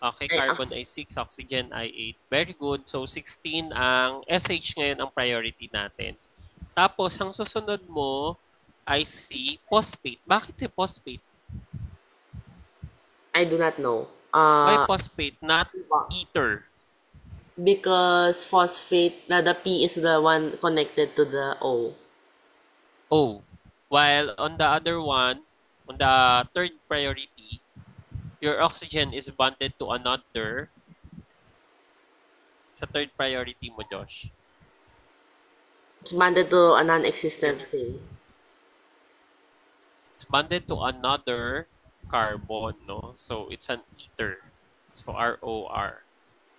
Okay, carbon ay 6, oxygen ay 8. Very good. So, 16 ang SH ngayon ang priority natin. Tapos, ang susunod mo ay si phosphate. Bakit si phosphate? I do not know. Why phosphate, not ether? Because phosphate, the P is the one connected to the O. Oh, while on the other one, on the third priority, your oxygen is bonded to another. Sa third priority mo, Josh. It's bonded to a non-existent thing. It's bonded to another carbon, no? So, it's an ether. So, ROR.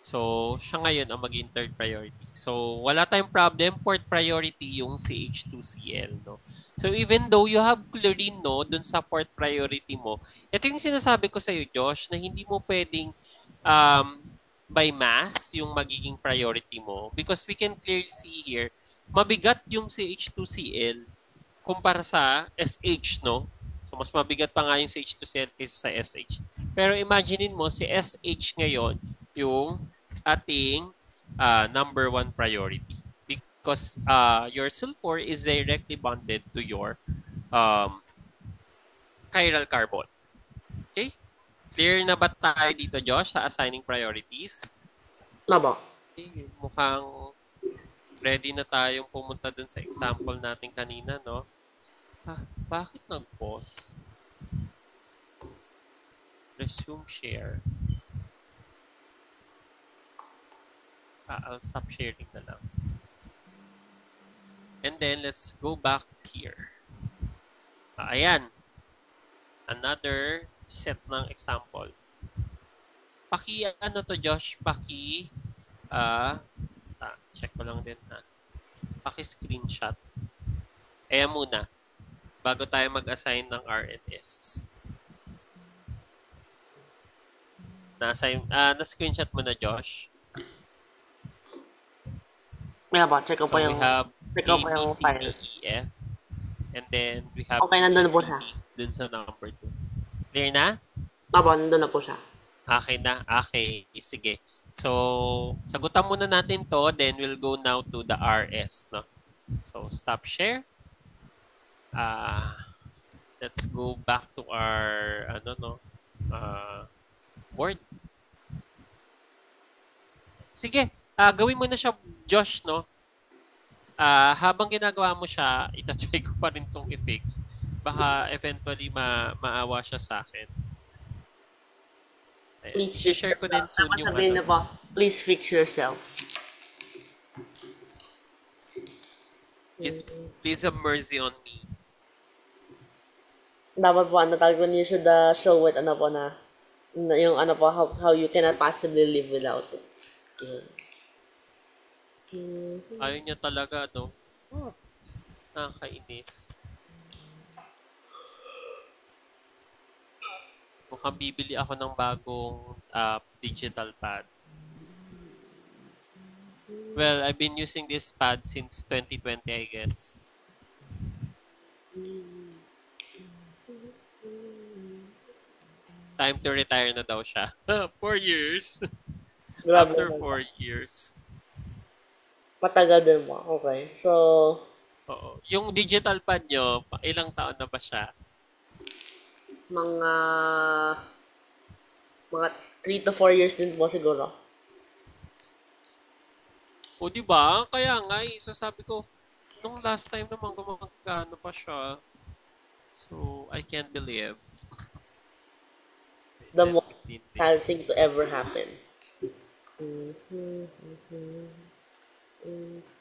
So, siya ngayon ang maging third priority. So, wala tayong problem. Fourth priority yung CH2Cl, no? So, even though you have chlorine, no, dun sa fourth priority mo, ito yung sinasabi ko sa'yo, Josh, na hindi mo pwedeng by mass yung magiging priority mo. Because we can clearly see here, mabigat yung CH2Cl kumpara sa SH, no? So, mas mabigat pa nga yung CH2Cl kaysa sa SH. Pero imaginein mo, si SH ngayon, yung ating number one priority. Because your sulfur is directly bonded to your chiral carbon. Okay? Clear na ba tayo dito, Josh, sa assigning priorities? Labo. Okay, mukhang ready na tayong pumunta dun sa example natin kanina, no? Bakit nag-pause? Resume share. I'll stop sharing na lang. And then, let's go back here. Ayan. Another set ng example. Ano to, Josh? Check ko lang din, ha? Screenshot. Ayan muna. Bago tayo mag-assign ng RNS. Na-screenshot mo na, Josh? Labo, check ko So, po yung... we have Check ko po yung A, B, C, file. D, E, F. And then, we have Okay, nandun na po C, siya. D dun sa number 2. Clear na? Labo, nandun na po siya. Okay na? Okay. Sige. So, sagutan muna natin to. Then, we'll go now to the RS. No? So, stop share. Let's go back to our board. Sige. Gawin mo na siya, Josh, no? Habang ginagawa mo siya, itatry ko pa rin tong i-fix. Baka eventually maawa siya sa akin. Please I-share ko din soon yung sabihin na po, please fix yourself. Please have mercy on me. Dapat po, tawag ko, you should show it, yung how you cannot possibly live without it. Ayaw niya talaga, no? Nakakainis. Mukhang bibili ako ng bagong digital pad. Well, I've been using this pad since 2020, I guess. Time to retire na daw siya. 4 years. Grabe After naman. 4 years. Matagal din mo. Okay. So, Oo. Yung digital pad nyo, ilang taon na ba siya? mga mga 3 to 4 years din po siguro. O, di ba? Kaya nga eh. So, sabi ko, nung last time naman gumagano pa siya. So, I can't believe It's the that most it did sad this. thing to ever happen.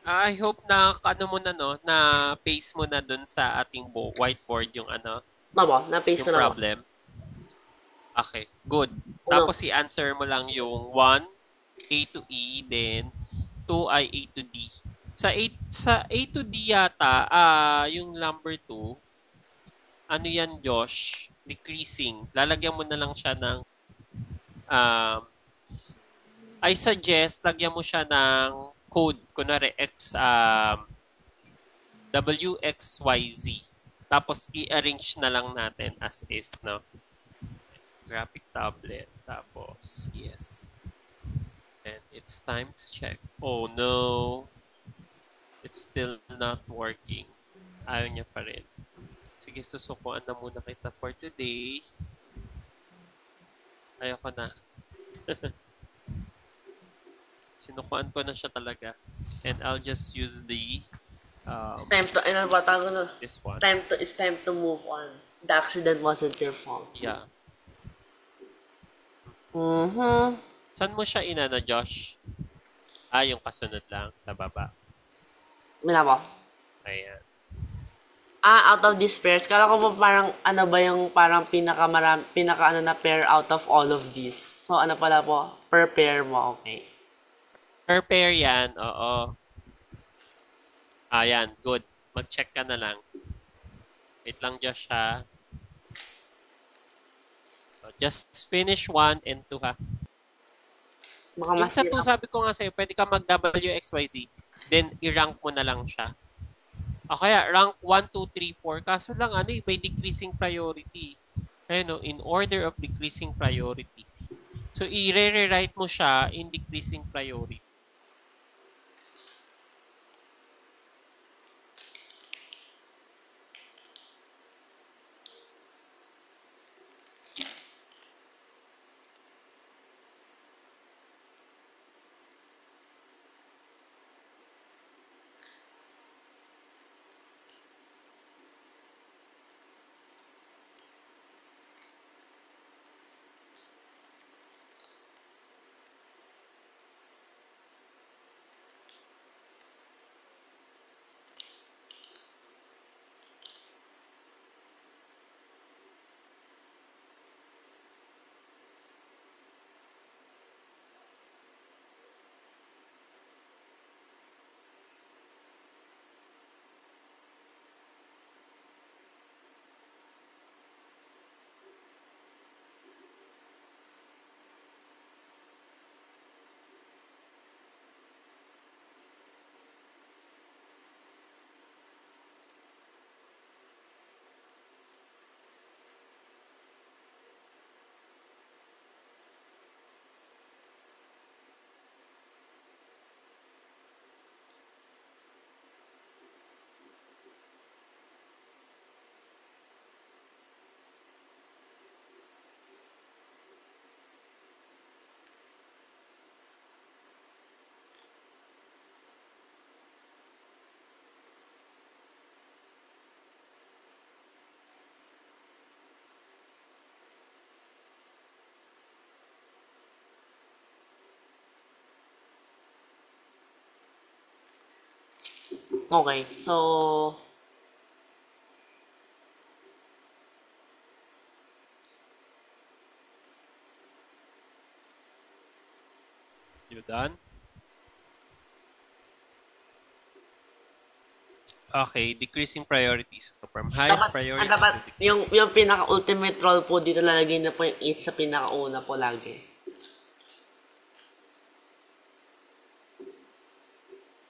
I hope na ano mo na no, na paste mo na dun sa ating whiteboard yung ano, Tama, na-paste yung ko na ba? problem. Okay, good. Ano? Tapos i-answer mo lang yung 1, A to E, then 2 ay A to D. Sa A to D yata, yung number 2, ano yan, Josh? Decreasing. Lalagyan mo na lang siya ng um, I suggest lagyan mo siya ng code, kunwari WXYZ. Tapos i-arrange na lang natin as is, no? Graphic tablet. Tapos, yes. And it's time to check. Oh no. It's still not working. Ayaw niya pa rin. Sige, susukuan na muna kita for today. Ayoko na. Sinukuan ko na siya talaga. And I'll just use the It's time to, ano ba tawag na? this one. It's time to move on. The accident wasn't your fault. Yeah. Mm-hmm. Saan mo siya inano, Josh? Yung kasunod lang sa baba. Mina mo? Ayan. Out of these pairs, kala ko po parang, ano ba yung parang pinaka ano na pair out of all of these. So, ano pala po? Per pair mo, okay. Per pair yan, oo. Ayan, good. Mag-check ka na lang. Wait lang, Josh, ha. So, just finish 1 and 2, ha. Baka Yung sa 2, masira. sabi ko nga sa'yo, pwede ka mag-WXYZ, then i-rank mo na lang siya. O kaya, rank 1, 2, 3, 4. Kaso lang, may decreasing priority. Ayun, no, in order of decreasing priority. So, i-rewrite mo siya in decreasing priority. Okay, so, You done? Okay, decreasing priority. So from highest priority Dapat to decreasing. yung pinaka-ultimate role po dito lalagay na po yung H sa pinakauna po lagi.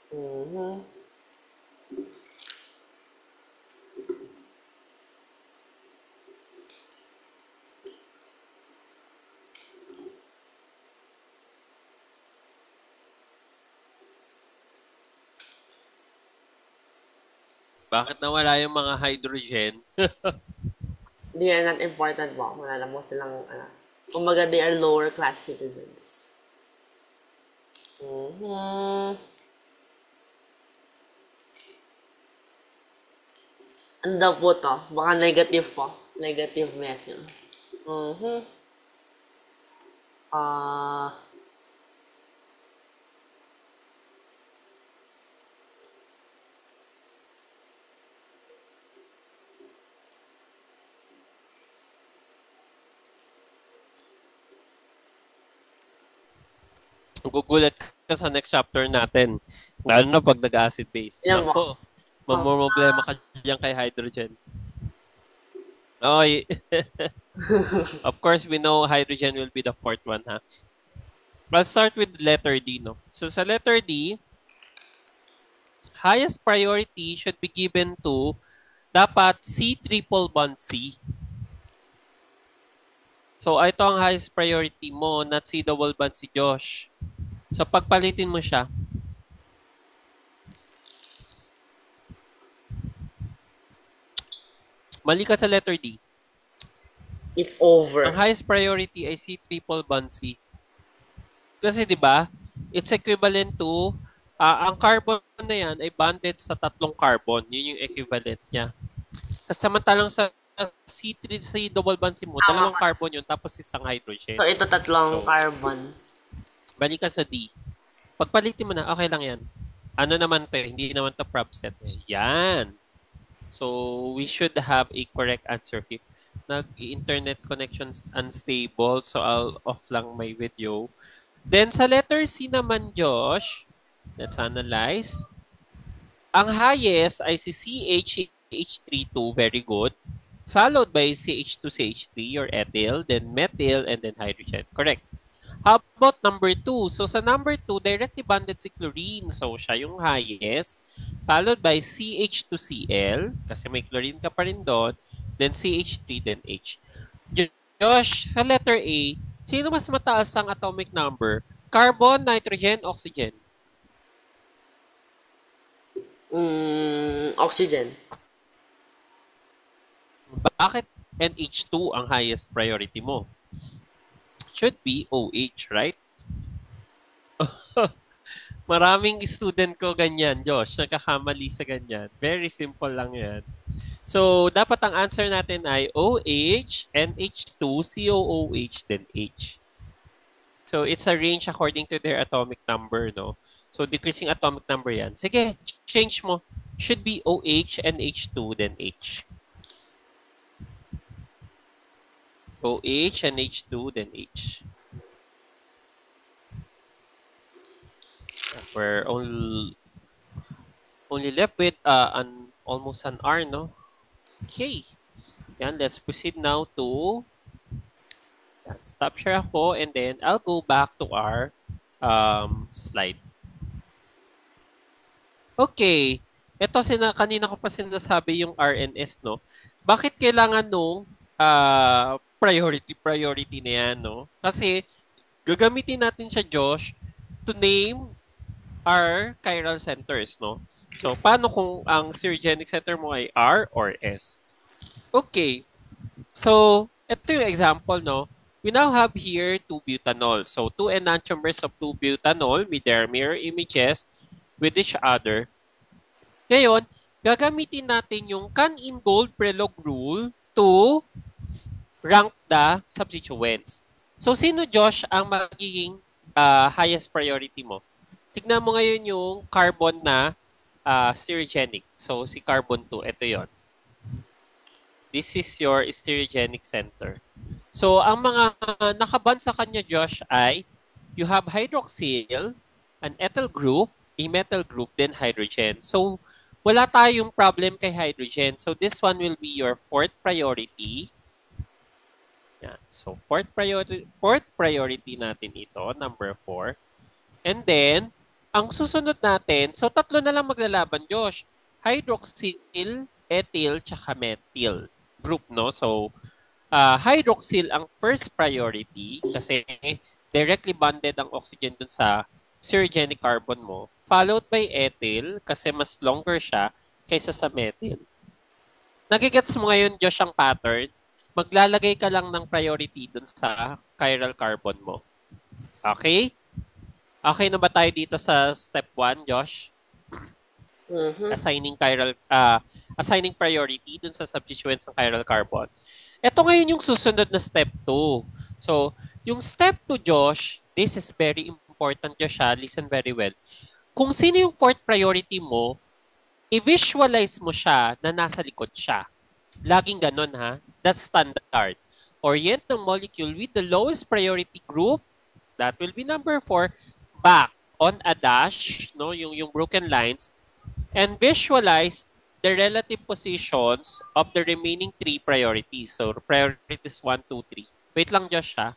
Mhm. Bakit nawala yung mga hydrogen? They are not important po. Malala mo silang, kumbaga they are lower class citizens. Mhm. Ano daw po to? Baka negative po. Negative methyl. Mhm. Ah, Gugulat ka sa next chapter natin. Lalo na pag nag-acid base. yan po. Nako, mamumroblema ka diyan kay hydrogen. Okay. Of course, we know hydrogen will be the fourth one, ha? Let's start with letter D, no? So sa letter D, highest priority should be given to dapat C triple bond C. So ito ang highest priority mo, not C double bond si Josh. So pagpalitin mo siya, mali ka sa letter D. It's over. Ang highest priority ay C triple bond C. Kasi 'di ba? It's equivalent to ang carbon na 'yan ay bonded sa tatlong carbon. 'Yun yung equivalent niya. Tapos samantalang sa C3 sa double bond C mo, dalawang carbon 'yun tapos isang hydrogen. So ito tatlong carbon. Balik ka sa D. Pagpalitin mo na, okay lang 'yan. Ano naman 'to? Hindi naman 'to prob set. Yan. So we should have a correct answer here. Nag-internet connections unstable, so I'll off lang my video. Then sa letter C naman, Josh, let's analyze. Ang highest ay si CH3, very good. Followed by CH2CH3, your ethyl, then methyl, and then hydrogen. Correct. How about number 2? So sa number 2, directly bonded si chlorine. So siya yung highest. Followed by CH2Cl, kasi may chlorine ka pa rin doon. Then CH3, then H. Josh, sa letter A, sino mas mataas ang atomic number? Carbon, nitrogen, oxygen? Oxygen. Bakit NH2 ang highest priority mo? Should be OH, right? Maraming student ko ganyan, Josh. Nagkakamali sa ganyan. Very simple lang yan. So, dapat ang answer natin ay OH, NH2, COOH, then H. So, it's a range according to their atomic number, no? So, decreasing atomic number yan. Sige, change mo. Should be OH, NH2, then H. OH, NH2, then H. We're only left with almost an R, no? Okay. Yan, let's proceed now to stop share ako and then I'll go back to our slide. Okay. Ito kanina ko pa sinasabi yung RNS, no? Bakit kailangan nung priority na yan, no? Kasi gagamitin natin siya, Josh, to name our chiral centers, no? So, paano kung ang stereogenic center mo ay R or S? Okay. So, ito yung example, no? We now have here 2-butanol. So, 2 enantiomers of 2-butanol with their mirror images with each other. Ngayon, gagamitin natin yung can-in-gold prelog rule to rank the substituents. So, sino, Josh, ang magiging highest priority mo? Tignan mo ngayon yung carbon na stereogenic. So, si carbon 2, ito yon. This is your stereogenic center. So, ang mga nakaband sa kanya, Josh, ay you have hydroxyl, an ethyl group, a methyl group, then hydrogen. So, wala tayong problem kay hydrogen. So this one will be your fourth priority. Yan. So fourth priority natin ito, number 4. And then, ang susunod natin, so tatlo na lang maglalaban, Josh. Hydroxyl, ethyl, tsaka methyl group, no? So, hydroxyl ang first priority kasi directly bonded ang oxygen dun sa stereogenic carbon mo. Followed by ethyl kasi mas longer siya kaysa sa methyl. Nagigets mo ngayon, Josh, ang pattern? Maglalagay ka lang ng priority dun sa chiral carbon mo. Okay? Okay na ba tayo dito sa step 1, Josh? Assigning priority dun sa substituents ng chiral carbon. Ito ngayon yung susunod na step 2. So, yung step 2, Josh, this is very important, Josh. Listen very well. Kung sino yung fourth priority mo, i-visualize mo siya na nasa likod siya. Laging ganun, ha? That's standard. Orient the molecule with the lowest priority group, that will be number 4, back on a dash, no, yung broken lines, and visualize the relative positions of the remaining 3 priorities. So, priorities 1, 2, 3. Wait lang, Josh, ha?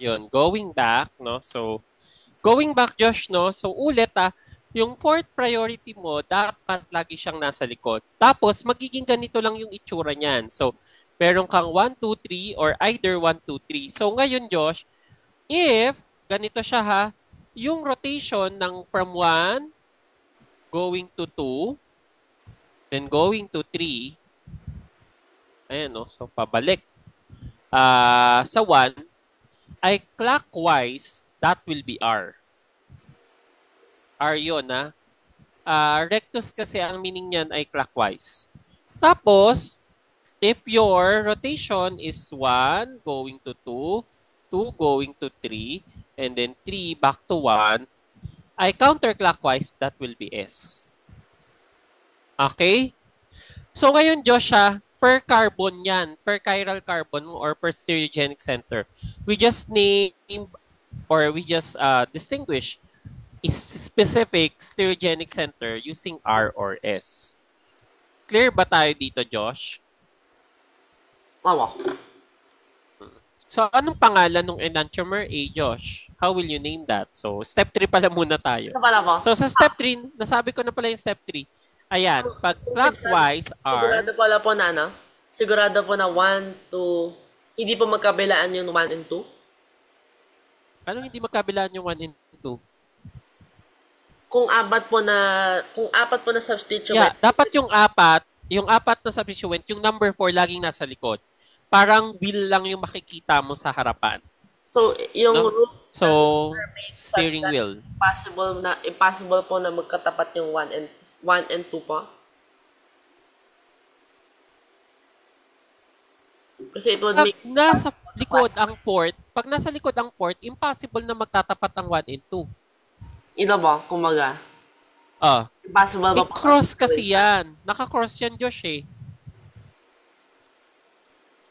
Yun, going back, no? So, going back, Josh, no? So, ulit, yung fourth priority mo, dapat lagi siyang nasa likod. Tapos, magiging ganito lang yung itsura niyan. So, meron kang 1, 2, 3 or either 1, 2, 3. So, ngayon, Josh, if ganito siya, ha, yung rotation ng from 1 going to 2, then going to 3, ayan, no? So, pabalik. Sa 1, ay clockwise, that will be R. R yun, ha? Rectus kasi ang meaning niyan ay clockwise. Tapos, if your rotation is 1 going to 2, 2 going to 3, and then 3 back to 1, ay counterclockwise, that will be S. Okay? So ngayon, Joshua, per carbon yan, per chiral carbon or per stereogenic center. We just name or we just distinguish is specific stereogenic center using R or S. Clear ba tayo dito, Josh? Tama. So, anong pangalan ng enantiomer A, Josh? How will you name that? So, step 3 pala muna tayo. Ito pala po. So, sa step 3, nasabi ko na pala yung step 3. Ayan, pag clockwise R. Sigurado pala po na, no? Sigurado po na 1, 2, hindi po magkabilaan yung 1 and 2? Anong hindi magkabilaan yung 1 and 2? Kung apat po na substituent. Yeah, dapat yung apat na substituent, yung number 4 laging nasa likod. Parang wheel lang yung makikita mo sa harapan. So, yung no? root So, steering wheel. Impossible po na magkatapat yung 1 and 2 po. Kasi it would Pag make nasa likod ang fourth, impossible na magtatapat ang 1 and 2. ito ba, kumaga. Impossible ba po? Cross kasi yan. Naka-cross yan, Josh, eh.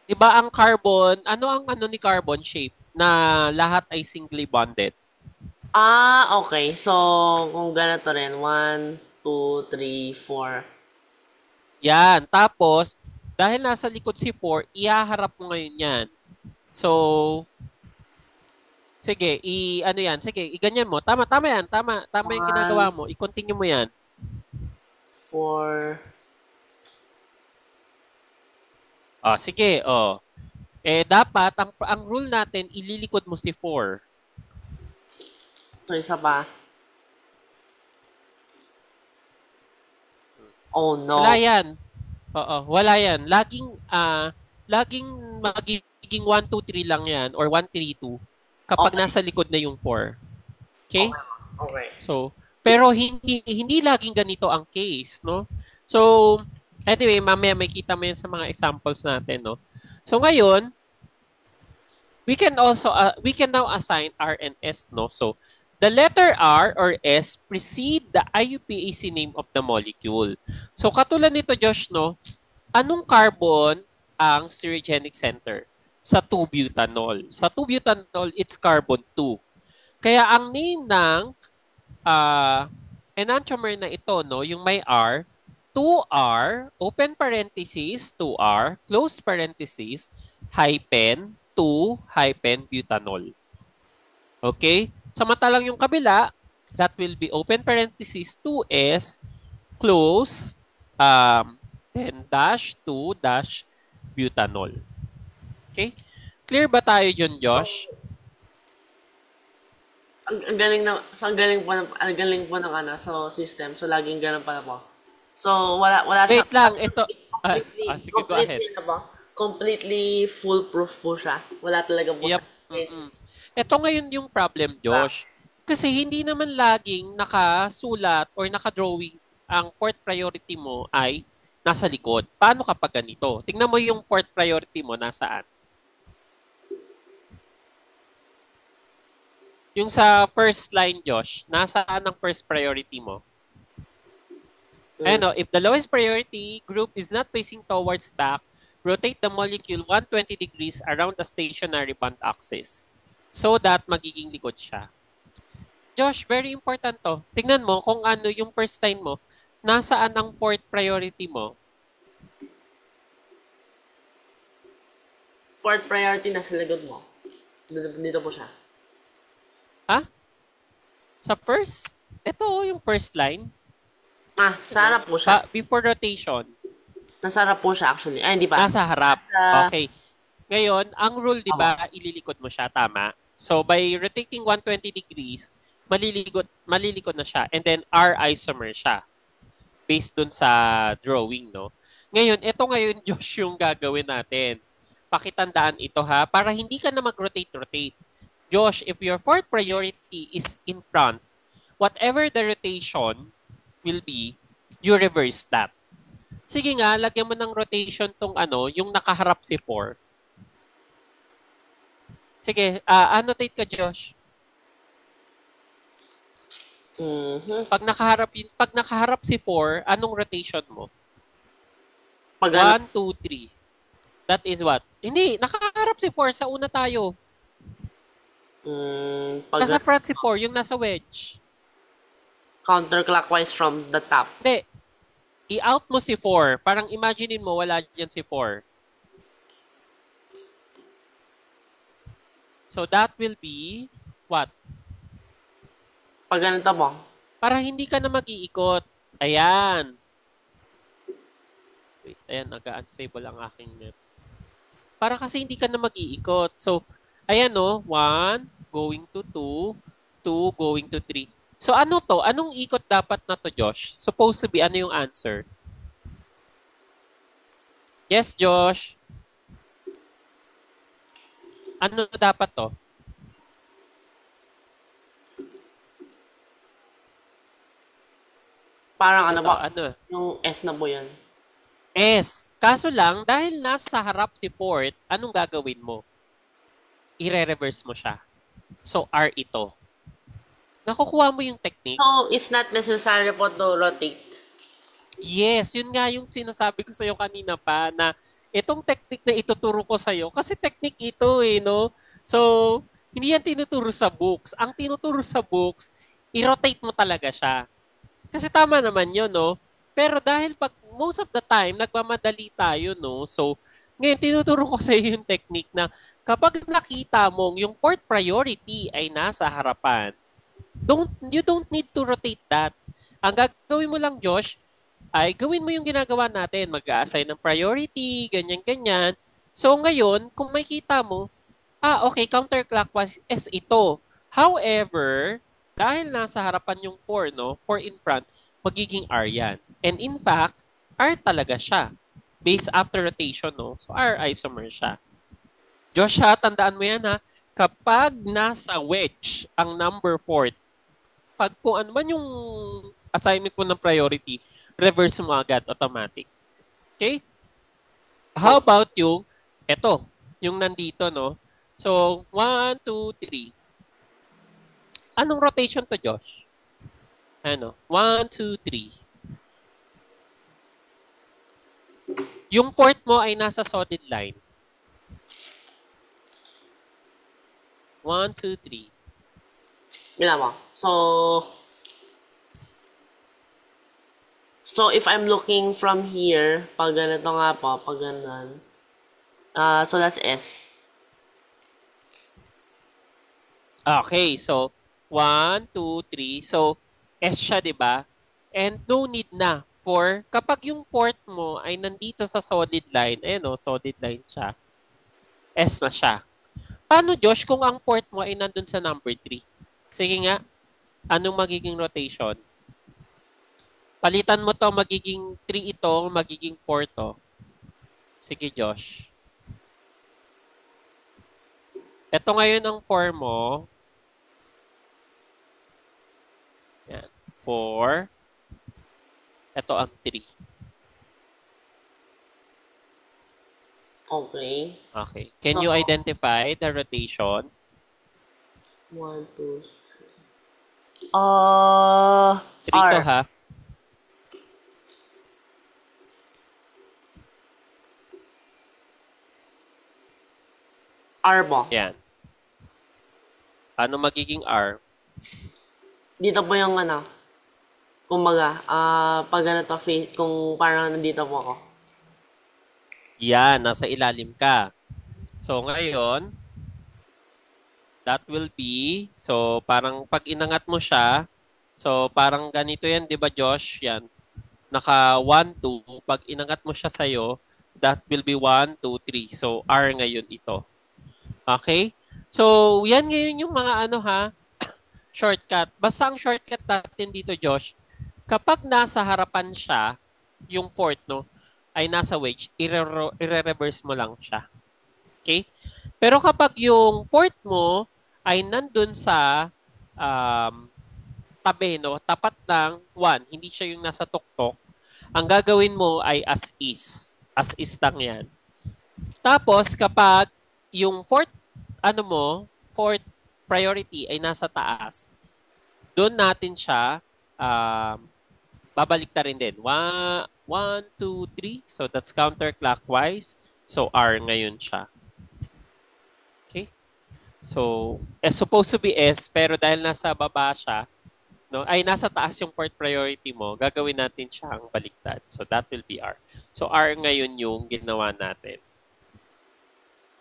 Diba ang carbon, ano ni carbon shape? Na lahat ay singly bonded. Okay. So, kung ganito rin, 1, 2, 3, 4. Yan. Tapos, dahil nasa likod si 4, ihaharap mo ngayon yan. So, sige, iganyan mo. Tama yan. Tama yung ginagawa mo. I-continue mo yan. 4. Sige, dapat, ang rule natin, ililikod mo si 4. Ito, isa pa. Oh, no. Wala yan. Wala yan. Laging magiging 1, 2, 3 lang yan, or 1, 3, 2, kapag nasa likod na yung 4. Okay? Okay. So, pero hindi laging ganito ang case, no? So, Anyway, mamaya may kita mo yan sa mga examples natin, no? So ngayon, we can now assign R and S, no? So the letter R or S precede the IUPAC name of the molecule. So katulad nito, Josh, no? Anong carbon ang stereogenic center? Sa 2-butanol. Sa 2-butanol, it's carbon 2. Kaya ang name ng enantiomer na ito, no, yung may R, 2R, open parenthesis, 2R, close parenthesis, hyphen, 2, hyphen, butanol. Okay? Samantalang yung kabila, that will be open parenthesis, 2S, close, then dash, 2, dash, butanol. Okay? Clear ba tayo dyan, Josh? Ang galing po ng ano, so system. So laging ganun pala po. So wala siya. Wait lang, ito. Sige, go ahead. Completely foolproof po siya. Wala talaga po Yep. Ito ngayon yung problem, Josh. Kasi hindi naman laging nakasulat or nakadrawing ang fourth priority mo ay nasa likod. Paano kapag ganito? Tingnan mo yung fourth priority mo nasaan. Yung sa first line, Josh, nasaan ang first priority mo? Ano, if the lowest priority group is not facing towards back, rotate the molecule 120 degrees around the stationary bond axis so that magiging likod siya. Josh, very important to. Tingnan mo kung ano yung first line mo, nasaan ang fourth priority mo? Fourth priority nasa likod mo. Dito po siya. Ha? Sa first? Ito yung first line. Sa harap po siya. Before rotation. Nasa harap po siya actually. Ay, hindi pa. Nasa harap. Okay. Ngayon, ang rule, di ba, ililikod mo siya, tama? So, by rotating 120 degrees, malilikod na siya. And then, R isomer siya. Based dun sa drawing, no? Ngayon, ito ngayon, Josh, yung gagawin natin. Pakitandaan ito, ha? Para hindi ka na mag-rotate. Josh, if your fourth priority is in front, whatever the rotation will be, you reverse that. Sige nga, lagyan mo ng rotation tong ano, yung nakaharap si 4. Sige, annotate ka, Josh. Pag nakaharap si 4, anong rotation mo? 1, 2, 3. That is what? Hindi, nakaharap si 4 sa una tayo. Nasa front si 4, yung nasa wedge. Counterclockwise from the top. Hindi. I-out mo si 4. Parang imaginein mo, wala dyan si 4. So, that will be what? Pag ganito mo. Para hindi ka na mag-iikot. Ayan. Wait, ayan, nag-unstable ang aking net. Para kasi hindi ka na mag-iikot. So, ayan o, 1, going to 2, 2, going to 3. So, ano to? Anong ikot dapat na to, Josh? Supposed to be, ano yung answer? Yes, Josh? Ano dapat to? Parang ano ba? Ano? Yung S na po yan. S. Kaso lang, dahil nasa harap si fourth, anong gagawin mo? I-reverse mo siya. So, R ito. Nakukuha mo yung technique? So, it's not necessary po to rotate. Yes, yun nga yung sinasabi ko sa'yo kanina pa na itong technique na ituturo ko sa'yo, kasi technique ito no? So, hindi yan tinuturo sa books. Ang tinuturo sa books, i-rotate mo talaga siya. Kasi tama naman yun, no? Pero dahil pag most of the time, nagmamadali tayo, no? So, ngayon, tinuturo ko sa iyo yung technique na kapag nakita mong yung fourth priority ay nasa harapan, you don't need to rotate that. Ang gagawin mo lang, Josh, ay gawin mo yung ginagawa natin. Mag-a-assign ng priority, ganyan-ganyan. So, ngayon, kung makita mo, okay, counterclockwise is ito. However, dahil nasa harapan yung 4, no? 4 in front, magiging R yan. And in fact, R talaga siya. Based after rotation, no? So, R isomer siya. Josh, tandaan mo yan, ha? Kapag nasa wedge ang number 4, pag kung ano man yung assignment mo ng priority, reverse mo agad, automatic. Okay? How about yung, eto, yung nandito, no? So, 1, 2, 3. Anong rotation to, Josh? Ano? 1, 2, 3. Yung fourth mo ay nasa solid line. 1, 2, 3. Ginawa. So if I'm looking from here, pag ganito nga po, pag ganun, so that's S. Okay, so 1, 2, 3. So S siya, 'di ba? And no need na for kapag yung fourth mo ay nandito sa solid line, solid line siya. S na siya. Paano, Josh, kung ang fourth mo ay nandun sa number 3? Sige nga, anong magiging rotation? Palitan mo to, magiging 3 ito, magiging 4 to. Sige, Josh. Ito ngayon ang 4 mo. Yan. 4. Ito ang 3. Okay. Okay. Can you identify the rotation? 1, 2, 3. 3 to, R. ha? R po. Yan. Ano magiging R? Dito po yung ano. Kumbaga, pag ganito, kung parang nandito po ako. Yan, nasa ilalim ka. So, ngayon, that will be, so parang pag inangat mo siya, so parang ganito yan, di ba, Josh? Yan. Naka 1, 2. Pag inangat mo siya sa'yo, that will be 1, 2, 3. So, R ngayon ito. Okay? So, yan ngayon yung mga shortcut. Basta ang shortcut natin dito, Josh, kapag nasa harapan siya, yung fourth, no, ay nasa wedge, i-reverse mo lang siya. Okay? Pero kapag yung fourth mo ay nandun sa tabi, no, tapat ng 1, hindi siya yung nasa tuktok, ang gagawin mo ay as is. As is lang yan. Tapos, kapag yung fourth priority ay nasa taas, doon natin siya babalik na rin din. 1, 2, 3. So, that's counterclockwise. So, R ngayon siya. Okay? So, it's supposed to be S, pero dahil nasa baba siya, no, ay nasa taas yung fourth priority mo, gagawin natin siyang baliktad. So, that will be R. So, R ngayon yung ginawa natin.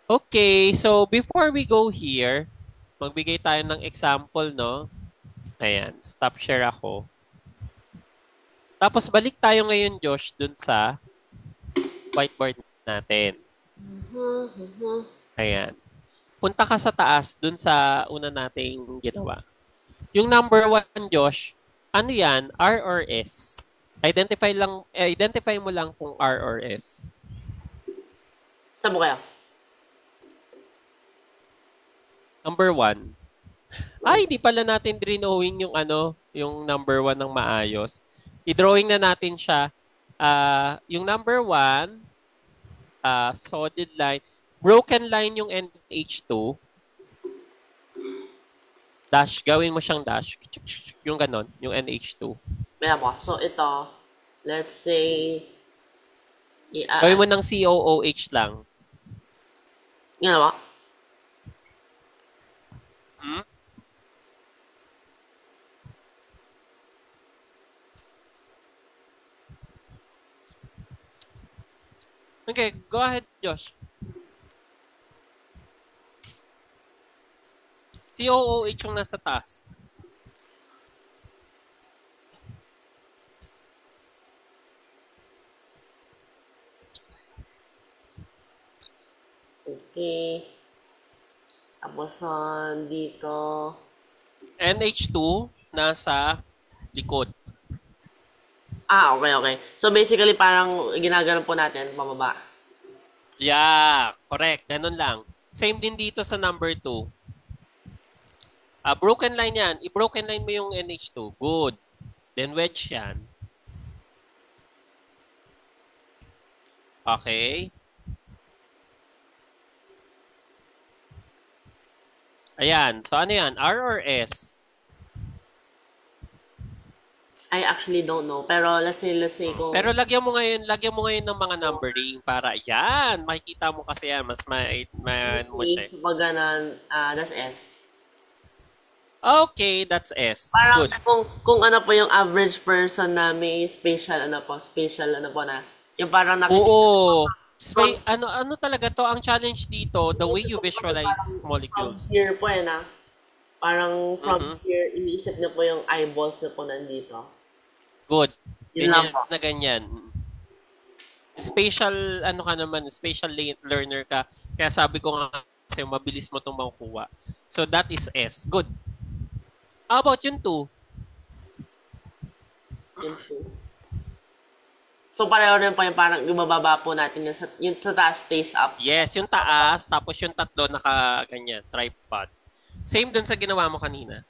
Okay, so before we go here, magbigay tayo ng example, no? Ayan, stop share ako. Tapos balik tayo ngayon, Josh, dun sa whiteboard natin. Ayan. Punta ka sa taas, dun sa una nating ginawa. Yung number 1, Josh, ano yan? R or S? Identify mo lang kung R or S. Saan mo kaya? Number 1. Ay, di pala natin drawing yung number 1 ng maayos. I-drawing na natin siya. Yung number 1, solid line. Broken line yung NH2. Dash. Gawin mo siyang dash. Yung ganon. Yung NH2. Maya mo. So, ito, let's say, Gawin mo ng COOH lang. ginawa? Okay, go ahead, Josh. COOH yung nasa taas. Okay. Tapos, dito, NH2 nasa likod. okay. So, basically, parang ginaganon po natin, pababa. Yeah, correct. Ganun lang. Same din dito sa number 2. Broken line yan. I-broken line mo yung NH2. Good. Then wedge yan. Okay. Ayan. So, ano yan? R or S? I actually don't know. Pero let's say kung Pero lagyan mo ngayon ng mga numbering para, yan, makikita mo kasi yan. Mas ano mo siya. pag ganun, that's S. Okay, that's S. Parang Good. kung ano po yung average person na may spatial ano po na. Yung parang nakikita Oo. from, Ano talaga to, ang challenge dito, the way you visualize from molecules. here po na. Parang from Mhm. here, iniisip niyo po yung eyeballs na po nandito. Good. Yun lang Ganyan po. na ganyan. Ano ka naman, learner ka. Kaya sabi ko nga kasi mabilis mo itong makukuha. So that is S. Good. How about yung 2? Yun po. So pareho rin po yung parang ibababa po natin yung sa taas stays up. Yes, yung taas, tapos yung tatlo naka ganyan, tripod. Same dun sa ginawa mo kanina.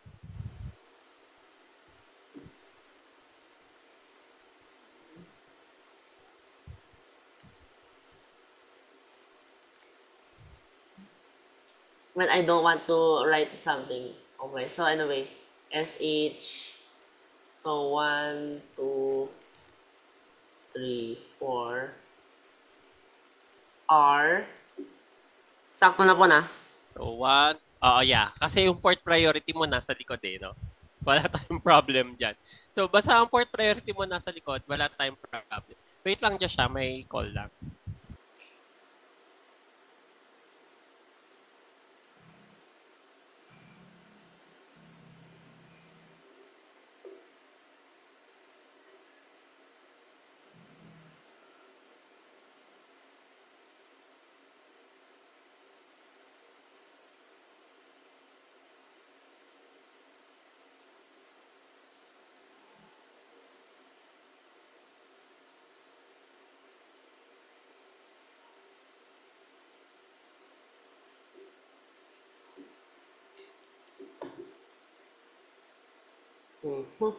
When I don't want to write something. Okay, so anyway, SH. So 1, 2, 3, 4. R. Sakto na po na. So, 1. Oo, yeah. Kasi yung fourth priority mo nasa likod no? Wala tayong problem dyan. So, basta ang fourth priority mo nasa likod, wala tayong problem. Wait lang dyan siya, may call lang. Mhm.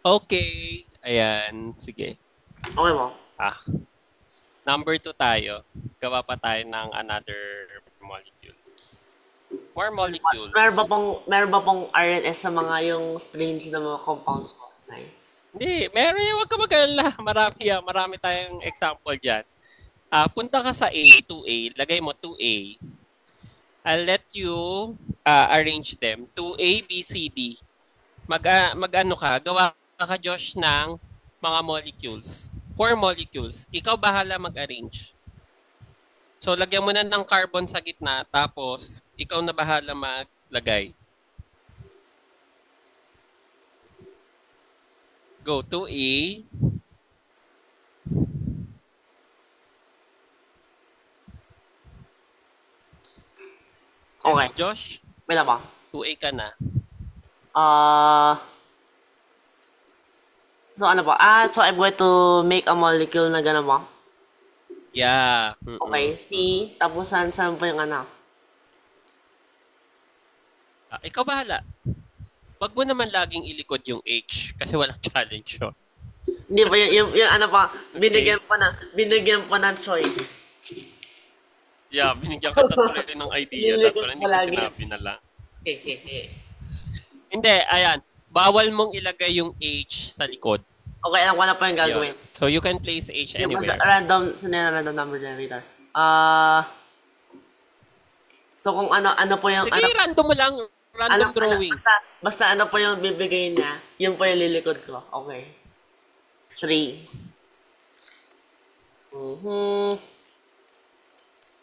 Okay. Ayan. Sige. Okay po. Number 2 tayo. Gawa pa tayo ng another molecule. More molecules. Meron ba pong RNS sa mga yung strange na mga compounds po? Nice. Hindi, meron yan. Huwag ka mag-alala. Marami tayong example dyan. Punta ka sa A, 2A. Lagay mo 2A. I'll let you arrange them. 2A, B, C, D. Mag-ano ka, gawa ka, Josh, ng mga molecules. 4 molecules. Ikaw bahala mag-arrange. So, lagyan mo na ng carbon sa gitna, tapos ikaw na bahala maglagay. Go to A. Okay. Yes, Josh, May na ba? 2A ka na. So ano po? So I'm going to make a molecule na gano'n ba? Yeah. Okay, C. Tapos saan po yung ano? Ikaw bahala. Wag mo naman laging ilikod yung H kasi walang challenge yun. Hindi po, yung ano pa, binigyan pa ng choice. Yeah, binigyan kita rin ng idea. That's why hindi ko Palagi. sinabi na lang. Hehehe. Hindi, ayan. Bawal mong ilagay yung H sa likod. Okay, alam ko na po yung gagawin. Yun. So, you can place H anywhere. Random number generator. So kung ano po yung... Sige, random mo lang. Random drawing. Basta ano po yung bibigay niya, yun po yung lilikod ko. Okay. 3.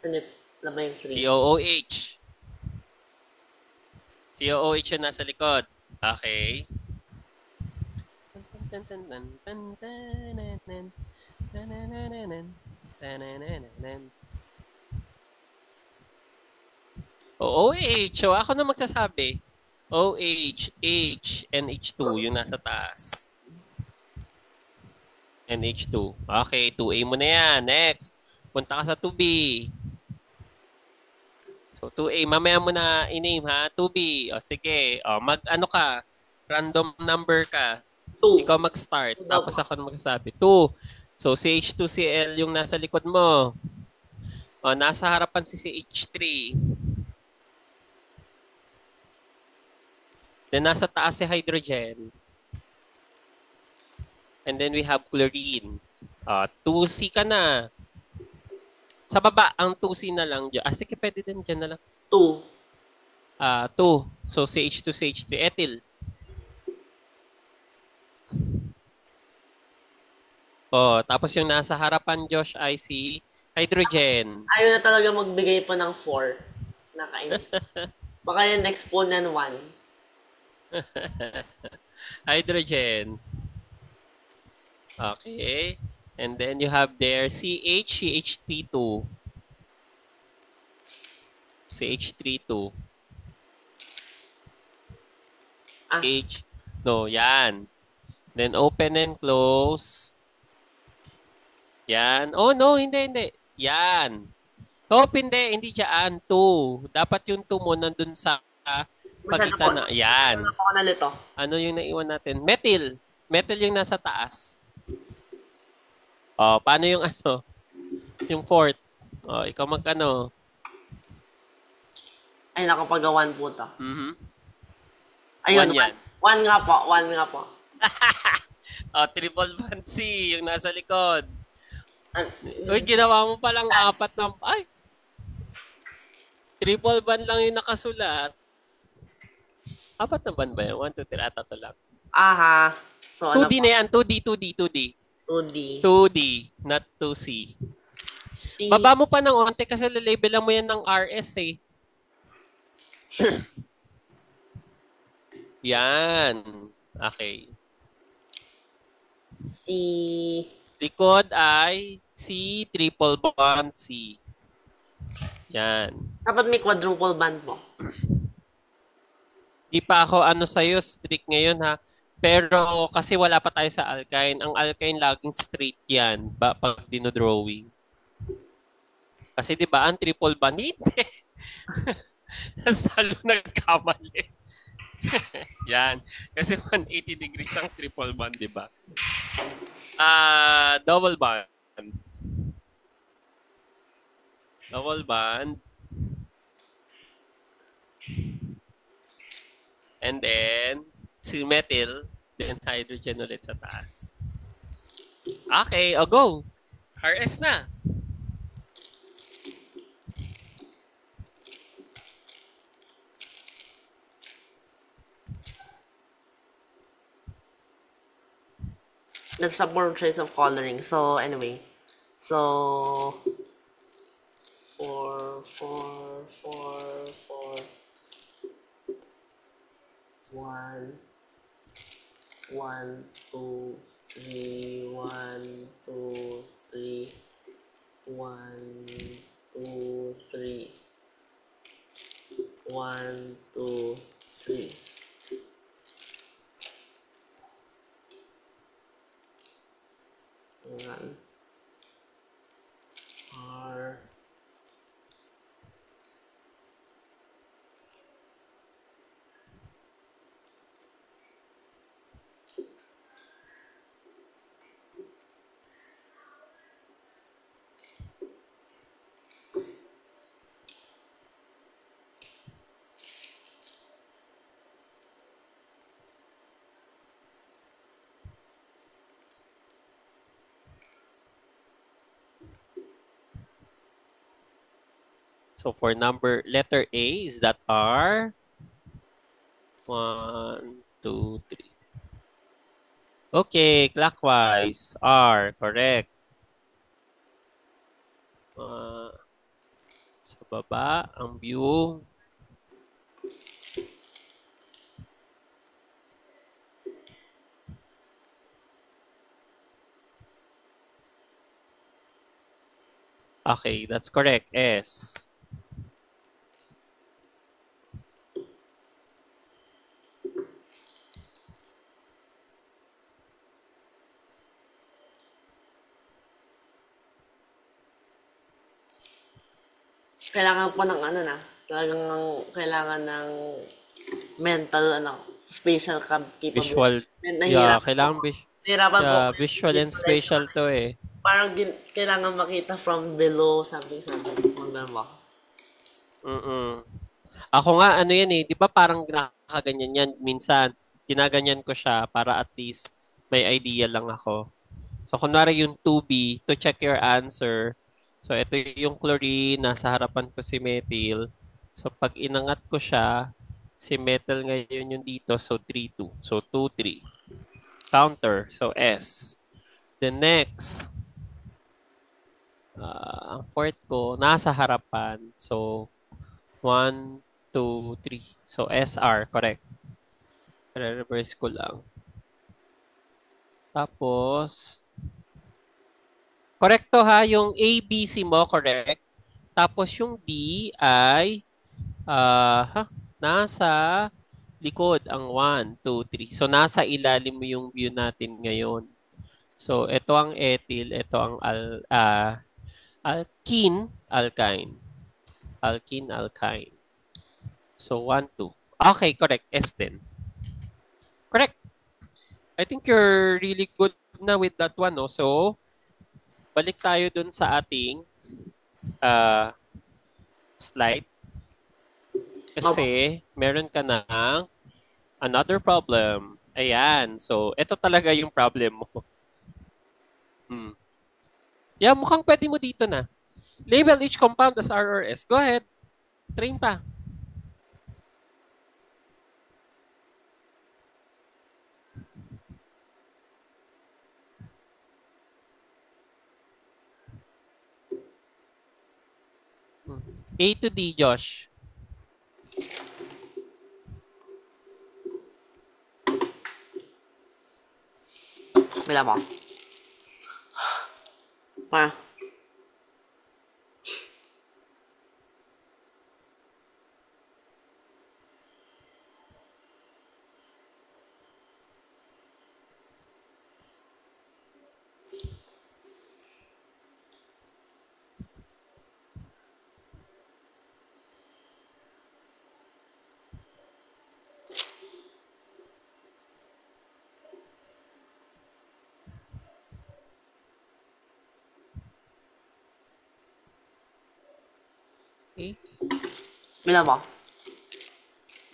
Saan na ba yung 3? COOH. COOH yun nasa likod. Okay. O, OH. So, ako na magsasabi. OH, H, NH2, yung nasa taas. NH2. Okay, 2A mo na yan. Next, punta ka sa 2B. So, 2A, mamaya mo na i-name ha. 2B. O, sige. O, ano ka? Random number ka. 2. Ikaw mag-start. 2 daw Tapos po. ako na magsasabi. 2. So, si H2Cl yung nasa likod mo. O, nasa harapan si CH3. Then, nasa taas si hydrogen. And then, we have chlorine. 2C ka na. Sa baba, ang 2C na lang. Sige, pwede din dyan na lang. 2. 2. So, CH2, CH3. Ethyl. Tapos yung nasa harapan, Josh, ay si hydrogen. Ayaw na talaga magbigay po ng 4. Nakain. Baka yung next po ng 1. Hydrogen. Okay. And then you have there CH, CH32. CH32. H. No, yan. Then open and close. Yan. Oh, no, hindi. Yan. Hindi dyan. 2. Dapat yung 2 mo nandun sa pagitan na. Yan. Masyado po nalito. Ano yung naiwan natin? Methyl. Methyl yung nasa taas. Paano yung ano? Yung fourth. Ikaw magkano? Ay, nakapagawan po to. Mm-hmm. Ayun, 1 yan. 1 nga po. 1 nga po. Triple bond C, yung nasa likod. An- Uy, ginawa mo palang 4 na... Ay! Triple bond lang yung nakasulat. 4 na bond ba yan? 1, 2, 3, 3 lang. Aha. So, 2D ano na yan. 2D. 2D, not 2C. C. Baba mo pa ng onte kasi lalabelan mo yan ng RS eh. Yan. Okay. C. Likod ay C, triple bond C. Yan. Dapat may quadruple band po. Di pa ako sa'yo, strict ngayon ha. Pero kasi wala pa tayo sa alkyne. Ang alkyne laging straight yan pag dinodrawing. Kasi di ba ang triple bond, hindi. Tapos talo nagkamali. Yan. Kasi 180 degrees ang triple bond, di ba? Double bond. Double bond. And then, si methyl, then hydrogen ulit sa taas. Okay, go. RS na. That's a more choice of coloring. So, anyway. So, 4, 4, 4, 4. 1, 1, 2, 3, 1, 2, 3, 1, 2, 3, 1, 2, 3. Ayan. R. So for letter A, is that R? 1, 2, 3. Okay, clockwise. R, correct. Sa baba, ang view. Okay, that's correct. S. Kailangan po ng ano na, talagang kailangan ng mental, spatial capability. Visual. Yeah, Nahihirapan po. kailangan Nahihirapan po yeah, ako visual and visualize yung spatial to eh. parang kailangan makita from below, something, something. Kung ganun ba? Mm. Ako nga, ano yan eh, di ba parang nakakaganyan yan, minsan, ginaganyan ko siya para at least may idea lang ako. So, kunwari yung 2B, to check your answer. So, ito yung chlorine, nasa harapan ko si methyl. So, pag inangat ko siya, si methyl ngayon yung dito, so 3-2. So, 2-3. Counter, so S. The next, ang fourth ko, nasa harapan. So, 1, 2, 3. So, SR, correct. Re-reverse ko lang. Tapos, correcto ha, yung A, B, C mo, correct. Tapos yung D ay nasa likod ang 1, 2, 3. So, nasa ilalim mo yung view natin ngayon. So, ito ang ethyl, ito ang alkene, alkyne. Alkene, alkyne. So, 1, 2. Okay, correct. S din. Correct. I think you're really good na with that one, no? So, balik tayo dun sa ating slide. Kasi, meron ka ng another problem. Ayan. So, ito talaga yung problem mo. Yeah, mukhang pwede mo dito na. Label each compound as R or S. Go ahead. Train pa. A to D, Josh. Bila mo. Pa. Okay. Bila mo.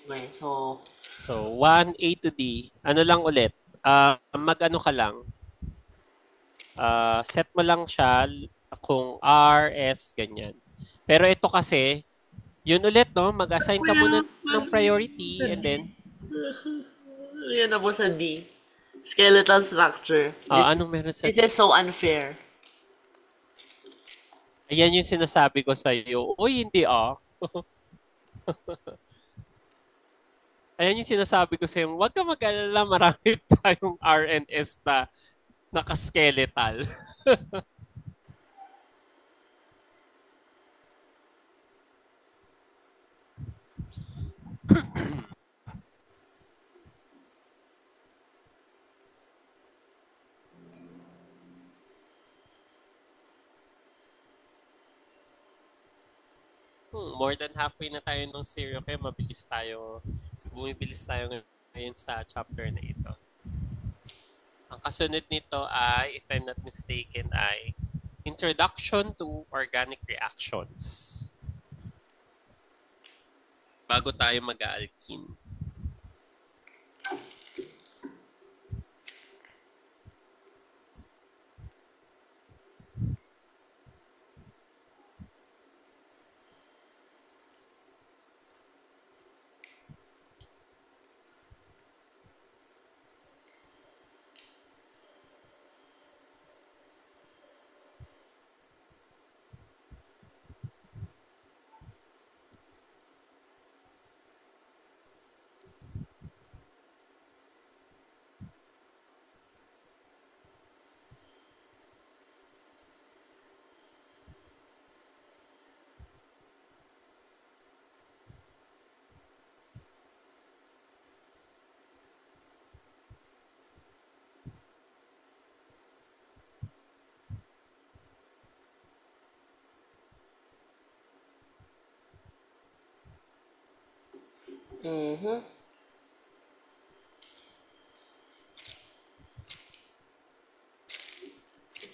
Okay, so, 1, A to D. Ano lang ulit? Mag-ano ka lang. Set mo lang siya kung R, S, ganyan. Pero ito kasi, yun ulit, no? Mag-assign ka muna ng priority and then, yun na po sa D. Skeletal structure. anong meron sa This is so unfair. Ayan yung sinasabi ko sa iyo. Uy, hindi Ayan yung sinasabi ko sa iyo. Huwag ka mag-alala, marami tayong R and S na nakaskeletal. More than halfway na tayo ng serial kaya bumibilis tayo ngayon sa chapter na ito. Ang kasunod nito ay, if I'm not mistaken, ay Introduction to Organic Reactions. Bago tayo mag-alkene. Mhm.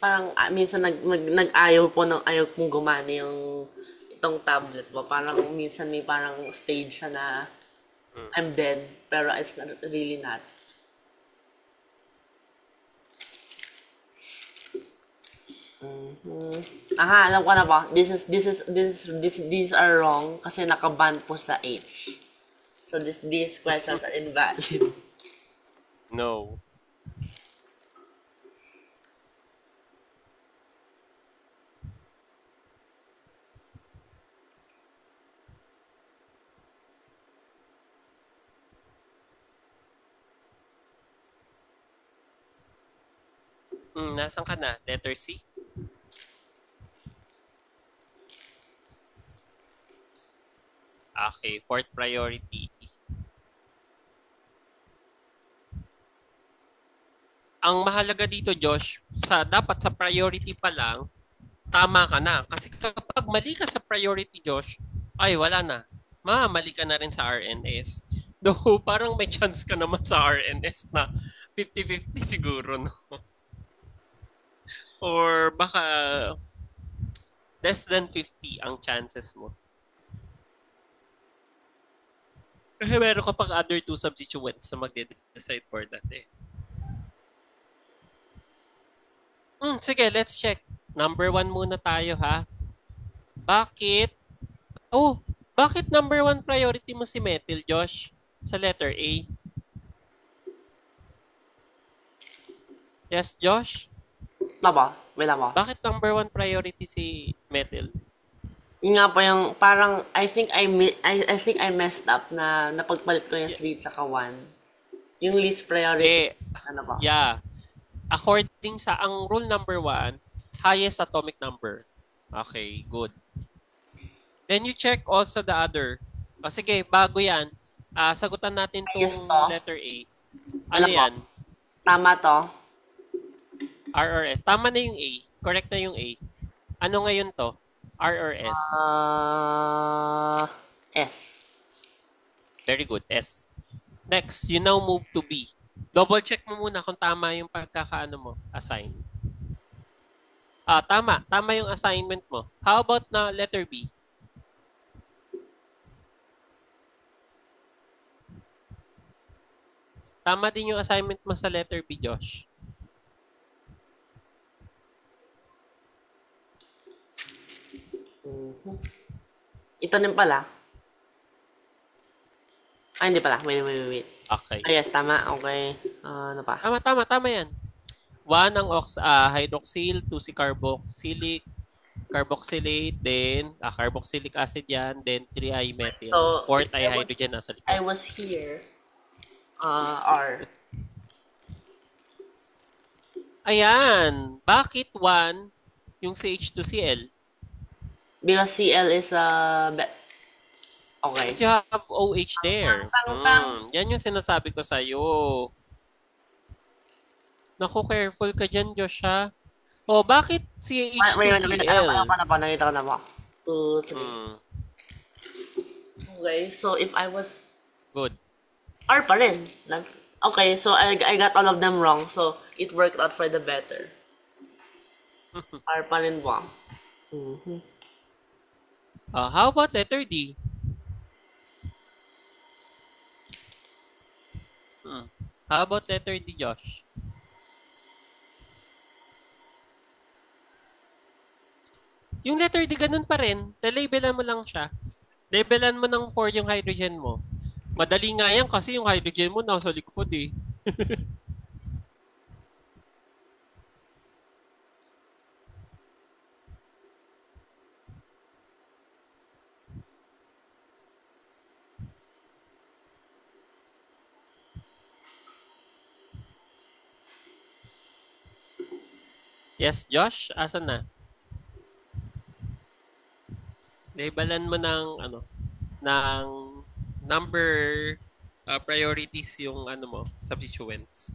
Parang minsan nag-ayaw po ng ayaw kong gumana yung itong tablet ko. Parang minsan may parang stage siya na Mm. I'm dead, pero it's not, really not. Aha, alam ko na po. These are wrong kasi nakaban po sa H. So these questions are invalid. No. Nasaan ka na? Letter C? Okay, fourth priority. Ang mahalaga dito, Josh, dapat sa priority pa lang, tama ka na. Kasi kapag mali ka sa priority, Josh, ay wala na. Mali ka na rin sa RNS. Though parang may chance ka naman sa RNS na 50-50 siguro, no? Or baka less than 50 ang chances mo. Kasi meron ka pang other two substituents na magde-decide for that eh. Sige, let's check. Number 1 muna tayo ha. Bakit? Bakit number 1 priority mo si methyl, Josh? Sa letter A? Yes, Josh? Tama, wait lang po. Bakit number 1 priority si methyl? Yun nga po yung parang I think I messed up na napagpalit ko yung 3 tsaka 1. Yung least priority. Ano po? Yeah. According sa ang rule number 1, highest atomic number. Okay, good. Then you check also the other. Sige, bago yan, sagutan natin Yes, tong to. letter A. Ano po? yan? Tama to. R or S. Tama na yung A. Correct na yung A. Ano ngayon to? R or S? S. Very good, S. Next, you now move to B. Double check mo muna kung tama yung pagkakaano mo, assign. Tama. Tama yung assignment mo. How about na letter B? Tama din yung assignment mo sa letter B, Josh. Ito din pala. Hindi pala. Wait. Okay. Yes, tama. Okay. Ano pa? Tama yan. 1 ang hydroxyl, 2 si carboxylate, then carboxylic acid yan, then 3 ay methyl. So, 4th ay hydrogen nasa likod. I was here. R. Ayan. Bakit 1 yung CH2Cl? Because Cl is okay. You have OH there. Tang. Yan yung sinasabi ko sa'yo. Naku, careful ka dyan, Josh, ha? Bakit CH2Cl? Nakita ko na po. 2, 3. Okay, so if I was... Good. R pa rin. Okay, so I got all of them wrong. So, it worked out for the better. R pa rin po. How about letter D? How about letter D, Josh? Yung letter D, ganun pa rin. Labelan mo lang siya. Labelan mo ng 4 yung hydrogen mo. Madali nga yan kasi yung hydrogen mo nasa likod eh. Yes, Josh? Asan na? Labelan mo ng ng number priorities yung substituents.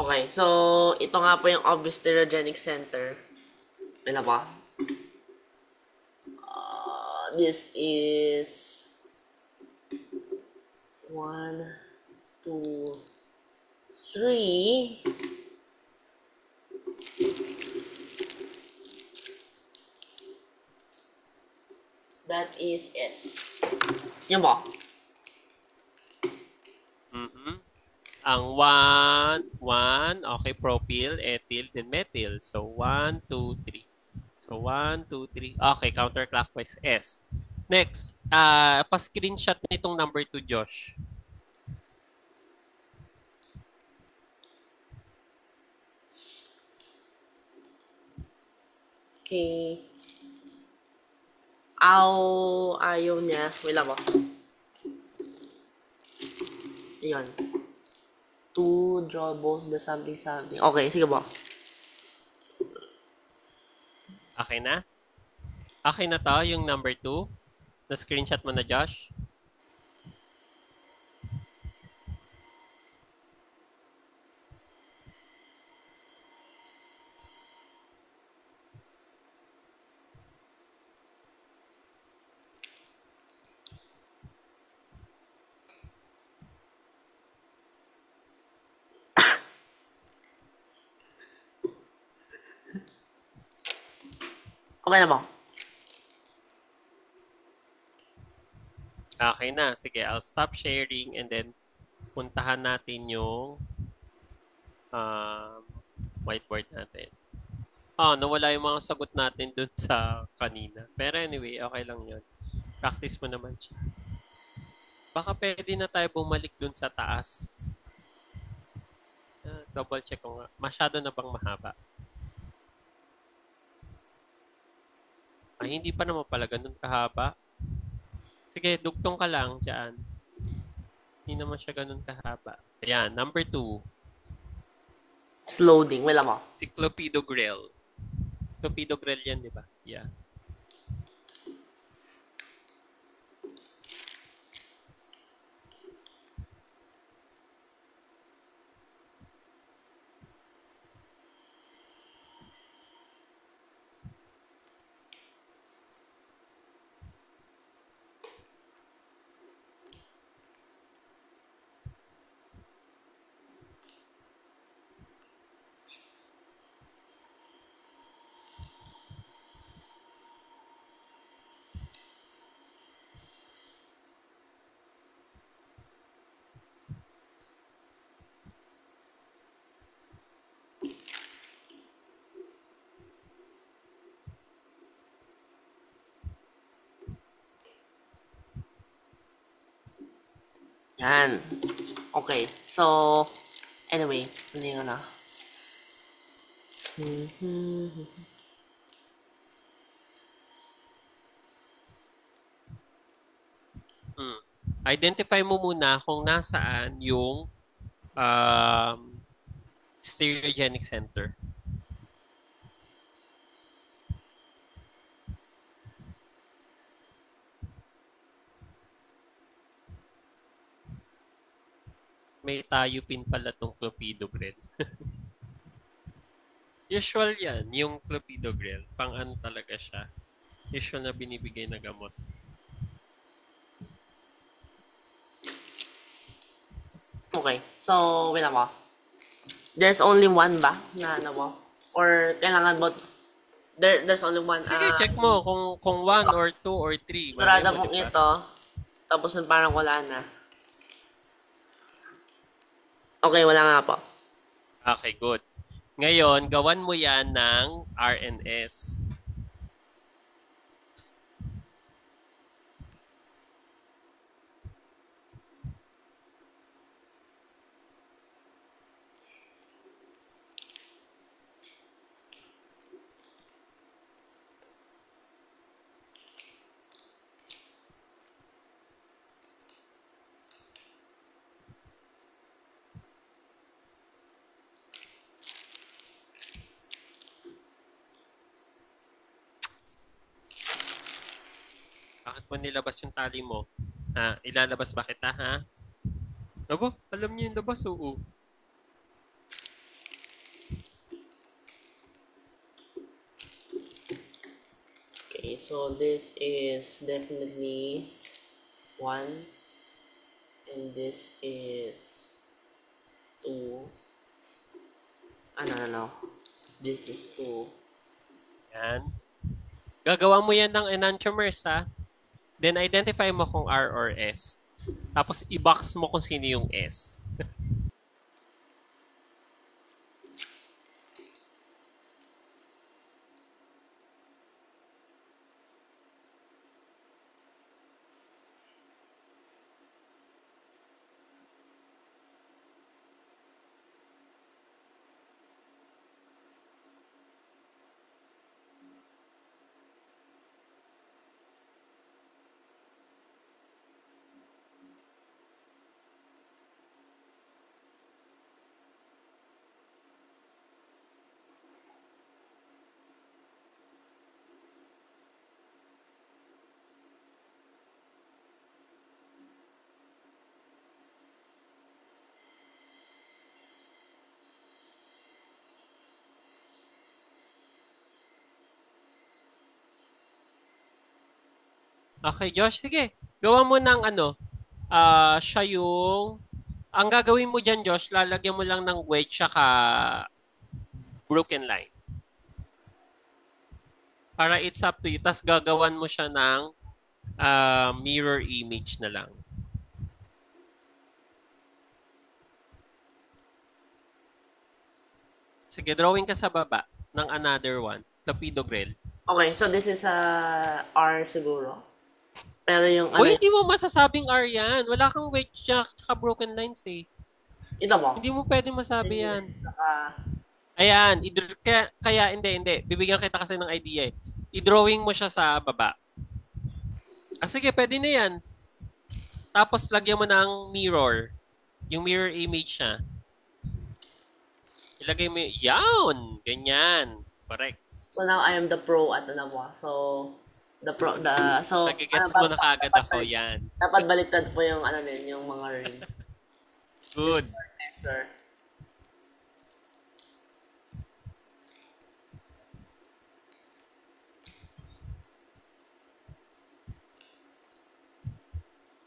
Okay, so ito nga po yung obvious stereogenic center. May na ba? This is 1, 2, 3. That is S. Yan ba? Mm-hmm. Ang 1, okay, propyl, ethyl, then methyl. So, 1, 2, 3. So, 1, 2, 3. Okay, counterclockwise, S. Next, pa-screenshot nitong number 2, Josh. Okay. Ayaw niya. Wait lang po. Ayan. To draw both the something something. Okay, sige po. Okay na? Okay na to, yung number 2. Na-screenshot mo na, Josh? Okay na po. Okay na. Sige, I'll stop sharing and then puntahan natin yung whiteboard natin. Nawala yung mga sagot natin dun sa kanina. Pero anyway, okay lang yun. Practice mo naman siya. Baka pwede na tayo bumalik dun sa taas. Double check ko nga. Masyado na bang mahaba? Hindi pa naman pala ganun kahaba. Sige, dugtong ka lang dyan. Hindi naman siya ganun kahaba. Ayan, number 2. It's loading. Wait lang po. Si Clopidogrel. Clopidogrel yan, di ba? Yeah. Yan. Okay. So, anyway. Hindi ko na. Identify mo muna kung nasaan yung stereogenic center. May tayo pin pala tong Clopidogrel. Usual yan, yung Clopidogrel. Pang ano talaga siya. Usual na binibigay na gamot. Okay. So, wait lang po. There's only one ba na ano po? Or kailangan mo there's only one. Sige, check mo kung 1 or 2 or 3. Sigurado pong diba? Ito. Tapos parang wala na. Okay, wala nga po. Okay, good. Ngayon, gawan mo yan ng RNS. Bakit mo nilabas yung tali mo? Ilalabas ba kita, ha? Aba, alam niyo yung labas, oo. Okay, so this is definitely 1, and this is 2. No. This is 2. Yan. Gagawa mo yan ng enantiomers, ha? Then, identify mo kung R or S. Tapos, i-box mo kung sino yung S. Okay, Josh, sige. Gawa mo ng siya yung... Ang gagawin mo dyan, Josh, lalagyan mo lang ng wedge tsaka broken line. Para it's up to you. Tapos gagawan mo siya ng mirror image na lang. Sige, drawing ka sa baba ng another one. Torpedo grill. Okay, so this is R siguro. Pero yung O, hindi mo masasabing R yan. Wala kang wedge tsaka broken lines eh. ito mo. Hindi mo pwede masabi yan. Saka, Ayan, kaya hindi. Bibigyan kita kasi ng idea eh. I-drawing mo siya sa baba. Sige, pwede na yan. Tapos lagyan mo ng mirror. Yung mirror image siya. Ilagay mo yan. Ganyan. Correct. so now I am the pro at mo. So, Nagigets mo na kagad ako yan. Dapat baliktad po yung yung mga ring. Good. Sure.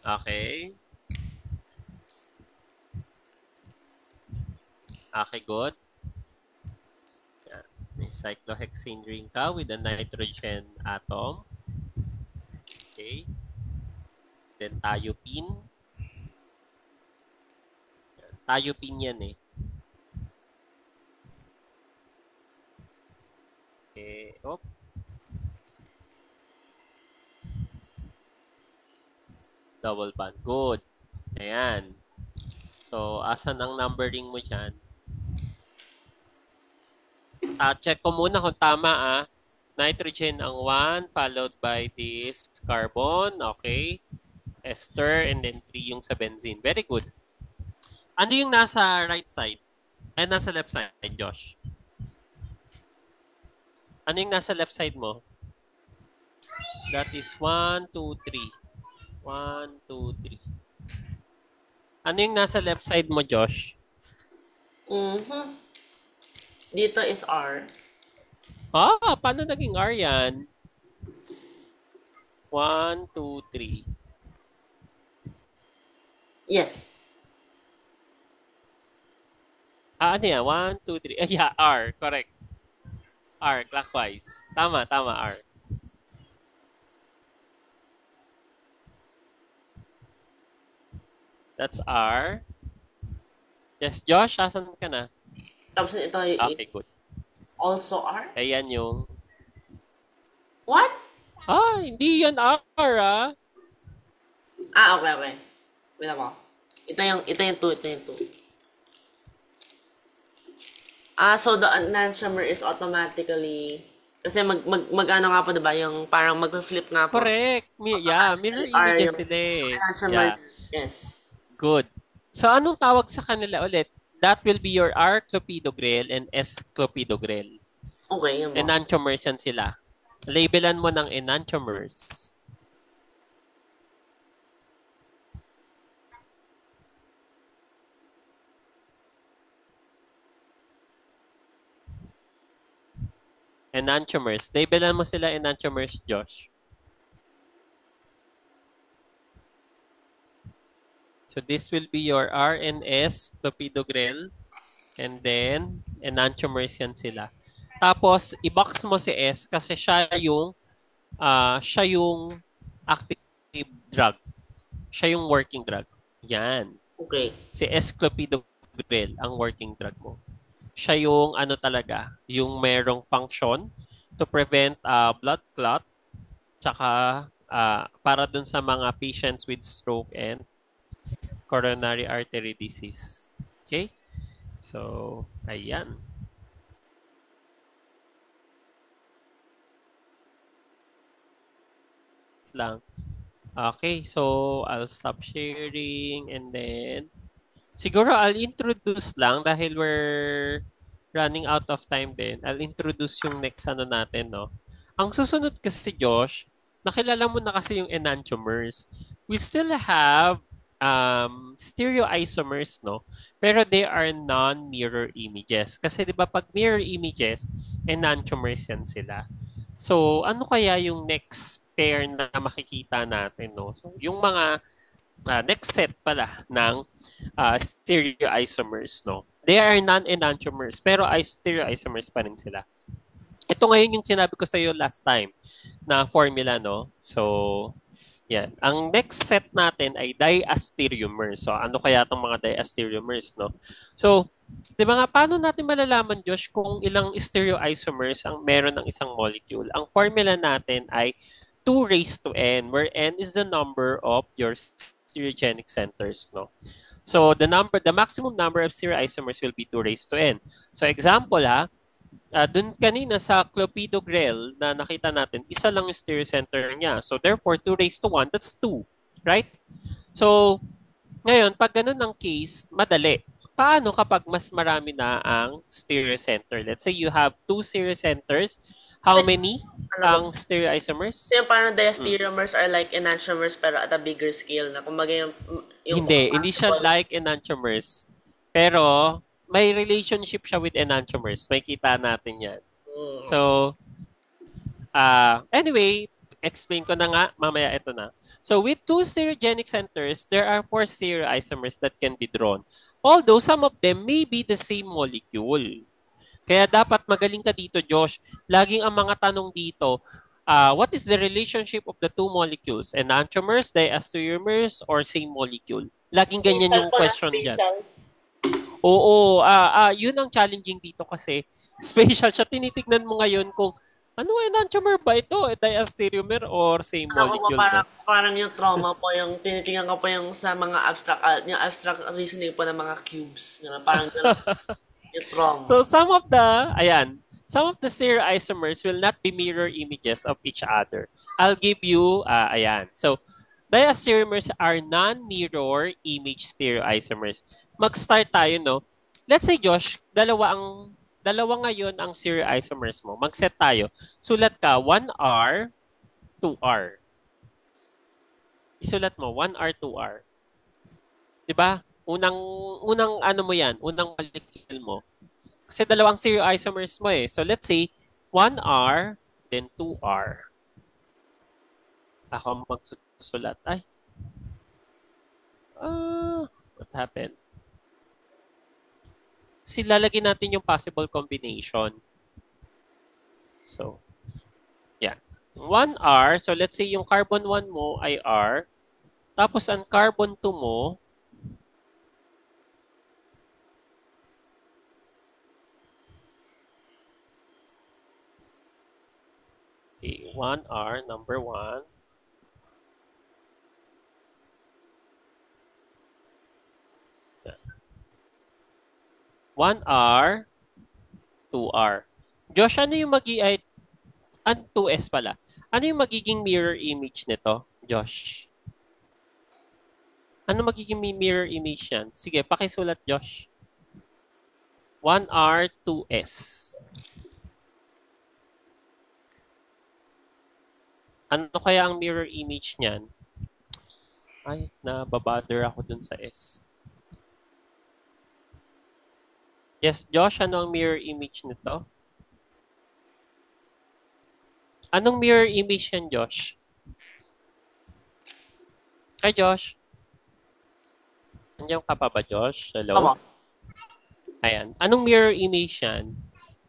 Okay. Okay, good. Yan. May cyclohexane ring ka with a nitrogen atom. Okay. Then thiopine. Thiopine yan eh. Okay. Oh. Double bond. Good. Ayan. So, asan ang numbering mo dyan? Check ko muna kung tama Nitrogen ang 1, followed by this carbon. Okay. Ester, and then 3 yung sa benzene. Very good. Ano yung nasa right side? Ay, nasa left side, Josh. Ano yung nasa left side mo? That is 1, 2, 3. 1, 2, 3. Ano yung nasa left side mo, Josh? Dito is R. Paano naging R yan? 1, 2, 3. Yes. Ano yan? 1, 2, 3. Yeah, R. Correct. R, clockwise. Tama, R. That's R. Yes, Josh, asan ka na? Tapos ito Okay, good. Also R? Ayan yung... What? Hindi yan R, Okay. Wait ako. Ito yung 2. So the enantiomer is automatically... Kasi mag-ano nga po, diba? Yung parang mag-flip nga po. Correct. Mirror images sila eh. Enantiomer, yes. Good. So, anong tawag sa kanila ulit? That will be your R clopidogrel and S clopidogrel. Okay, yun mo. Enantiomers yan sila. Labelan mo ng enantiomers. Enantiomers. Labelan mo sila enantiomers, Josh. So this will be your RNS, clopidogrel, and then enantiomers yan sila. Tapos, i-box mo si S kasi siya yung active drug. Siya yung working drug. Yan. Okay. Si S-clopidogrel ang working drug mo. Siya yung ano talaga, yung merong function to prevent blood clot, tsaka para dun sa mga patients with stroke and coronary artery disease. Okay? So, ayan. Lang. Okay, so I'll stop sharing and then siguro I'll introduce lang dahil we're running out of time din. I'll introduce yung next ano natin, no? Ang susunod kasi, Josh, nakilala mo na kasi yung enantiomers. We still have stereoisomers, no? Pero they are non-mirror images. Kasi 'di ba pag mirror images, enantiomers yan sila. So, ano kaya yung next pair na makikita natin, no? So, yung mga next set pala ng stereoisomers, no? They are non-enantiomers, pero stereoisomers pa rin sila. Ito ngayon yung sinabi ko sa iyo last time na formula, no? So, yan. Ang next set natin ay diastereomers. So, ano kaya itong mga diastereomers, no? So, di ba nga, paano natin malalaman, Josh, kung ilang stereoisomers ang meron ng isang molecule? Ang formula natin ay 2 raised to n, where n is the number of your stereogenic centers, no? So, the maximum number of stereoisomers will be 2 raised to n. So, example, dun kanina sa clopidogrel na nakita natin, isa lang yung stereocenter niya. So, therefore, 2 raised to 1, that's 2. Right? So, ngayon, pag ganun ang case, madali. Paano kapag mas marami na ang stereocenter? Let's say you have 2 stereocenters. How many ang stereoisomers? So, yung parang diastereomers are like enantiomers pero at a bigger scale na kumbaga yung hindi siya like enantiomers. Pero, may relationship siya with enantiomers. May kita natin yan. So, anyway, explain ko na nga. Mamaya ito na. So, with 2 stereogenic centers, there are 4 stereoisomers that can be drawn. Although, some of them may be the same molecule. Kaya dapat magaling ka dito, Josh. Laging ang mga tanong dito, what is the relationship of the 2 molecules? Enantiomers, diastereomers, or same molecule? Laging ganyan yung question dyan. Oo, yun ang challenging dito kasi spatial siya. Tinitignan mo ngayon kung ano enantiomer ba ito? Diastereomer or same molecule? Parang yung trauma po, yung tinitingnan ko po yung sa mga abstract reasoning po ng mga cubes. Parang yung trauma. So some of the stereoisomers will not be mirror images of each other. I'll give you, So, diastereomers are non-mirror image stereoisomers. Mag-start tayo, no? Let's say, Josh, dalawa ngayon ang stereoisomers mo. Mag-set tayo. Sulat ka 1R, 2R. Isulat mo 1R, 2R. 'Di ba? Unang ano mo 'yan, unang molecule mo. Kasi dalawang stereoisomers mo eh. So let's say 1R then 2R. Ako magsusulat. What happened? Kasi lalagyan natin yung possible combination. So, yeah. 1R, so let's say yung carbon 1 mo ay R. Tapos ang carbon 2 mo, okay, 1R, number 1. Yeah. 1R, 2R. Josh, ano yung 2S pala. Ano yung magiging mirror image nito, Josh? Ano magiging mirror image yan? Sige, pakisulat, Josh. 1R, 2S. Ano kaya ang mirror image niyan? Ay, nababother ako dun sa S. Yes, Josh, ano ang mirror image nito? Anong mirror image yan, Josh? Hi, Josh. Andiyan ka pa ba, Josh? Hello? Opo. Ayan. Anong mirror image yan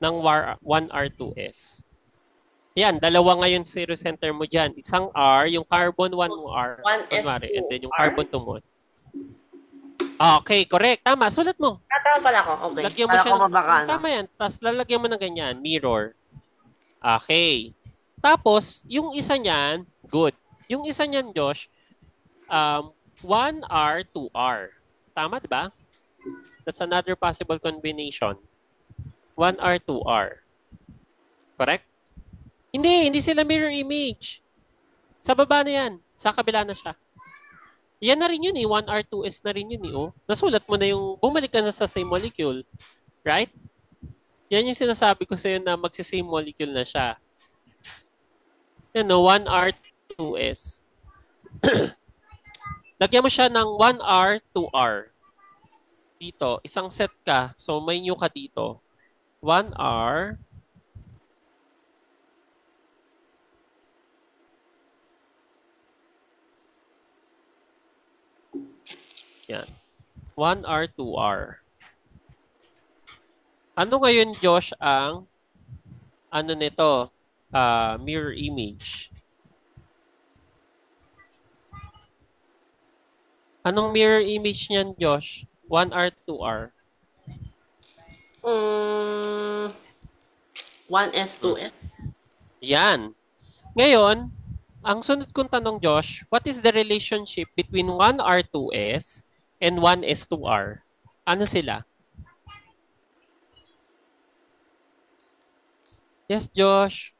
ng 1R2S? Yan, dalawa ngayon zero center mo dyan. Isang R, yung carbon 1R, 1s2 and then yung R? carbon 2 mo. Okay, correct. Tama, sulat mo. Tama pala ako. Okay. Lagyan mo Kala siya ko baka ano. tama yan. Tapos lalagyan mo ng ganyan, mirror. Okay. Tapos, yung isa niyan, good. Yung isa niyan, Josh, 1R, 2R. Tama, di ba? That's another possible combination. 1R, 2R. Correct? Hindi sila mirror image. Sa baba na yan. Sa kabila na siya. Yan na rin yun eh. 1R2S na rin yun eh. Oh. Nasulat mo na yung, bumalik ka na sa same molecule. Right? Yan yung sinasabi ko sa'yo na magsi-same molecule na siya. Yan no, 1R2S. Lagyan mo siya ng 1R, 2R. Dito, isang set ka. So, may new ka dito. 1R, yan. 1R, 2R. Ano ngayon, Josh, ang ano nito? Mirror image. Anong mirror image niyan, Josh? 1R, 2R. 1s, 2s. Yan. Ngayon, ang sunod kong tanong, Josh, what is the relationship between 1R2S and 1S2R? Ano sila? Yes, Josh.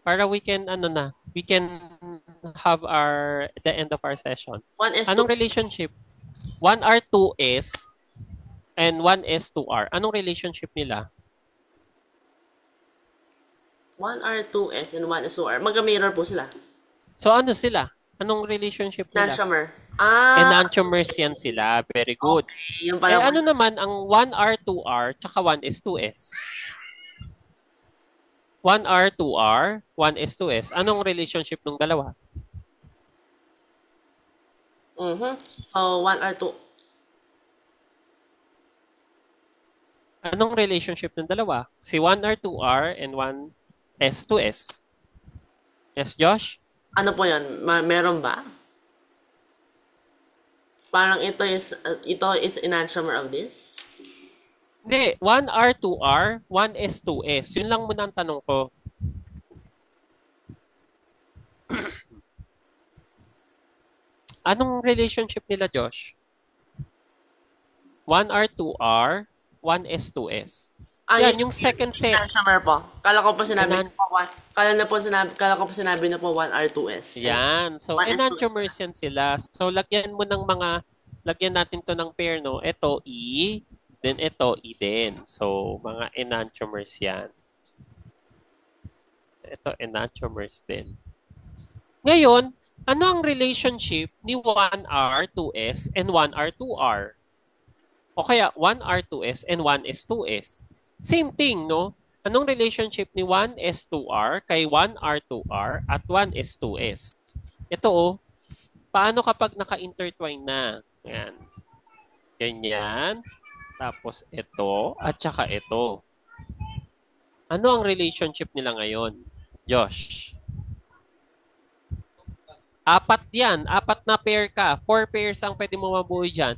Para we can, we can have the end of our session. 1s, Anong relationship? 1R2S and 1S2R. Anong relationship nila? 1r, 2s, and 1s, 2r. Mag-mirror po sila. So ano sila? Anong relationship nila? Enantiomer. Enantiomers yan sila. Very good. Okay, yung pala. Ano naman ang 1R, 2R, tsaka 1S2S? 1R, 2R, 1S2S. Anong relationship ng dalawa? So, 1r, 2. Anong relationship ng dalawa? Si 1R, 2R, and 1S2S. Yes, Josh? Ano po yun? Meron ba? Parang ito is enantiomer of this? Hindi. 1R, 2R, 1S2S. Yun lang muna ang tanong ko. Anong relationship nila, Josh? 1R, 2R, 1S2S. Yan, yung second set. Enantiomer po. Kala ko po sinabi na po 1r, 2s. Yan. So, 1S2S. enantiomers yan sila. So, lagyan natin to ng pair, no? Ito, E. Then, ito, E din. So, mga enantiomers yan. Ito, enantiomers din. Ngayon, ano ang relationship ni 1R, 2S, and 1R, 2R? O kaya, 1R, 2S, and 1S2S. Same thing, no? Anong relationship ni 1S2R kay 1R2R at 1S2S? Ito, paano kapag naka-intertwine na? Yan. Ganyan. Tapos ito, at saka ito. Ano ang relationship nila ngayon? Josh? Apat yan. Apat na pair ka. 4 pairs ang pwede mo mabuo dyan.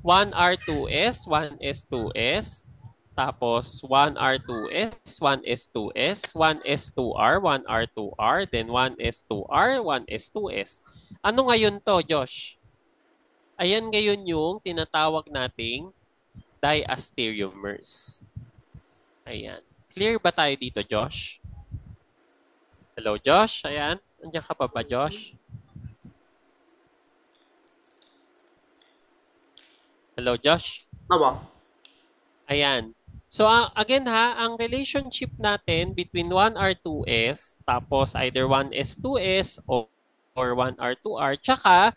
1R2S, 1S2S, tapos 1R2S, 1S2S, 1S2R, 1R2R, then 1S2R, 1S2S. Ano ngayon to, Josh? Ayan ngayon yung tinatawag nating diastereomers. Ayan. Clear ba tayo dito, Josh? Hello, Josh? Ayan. Nandiyan ka pa ba, Josh? Hello, Josh? Opo. Ayan. So, again ang relationship natin between 1R2S, tapos either 1S2S or 1R2R, tsaka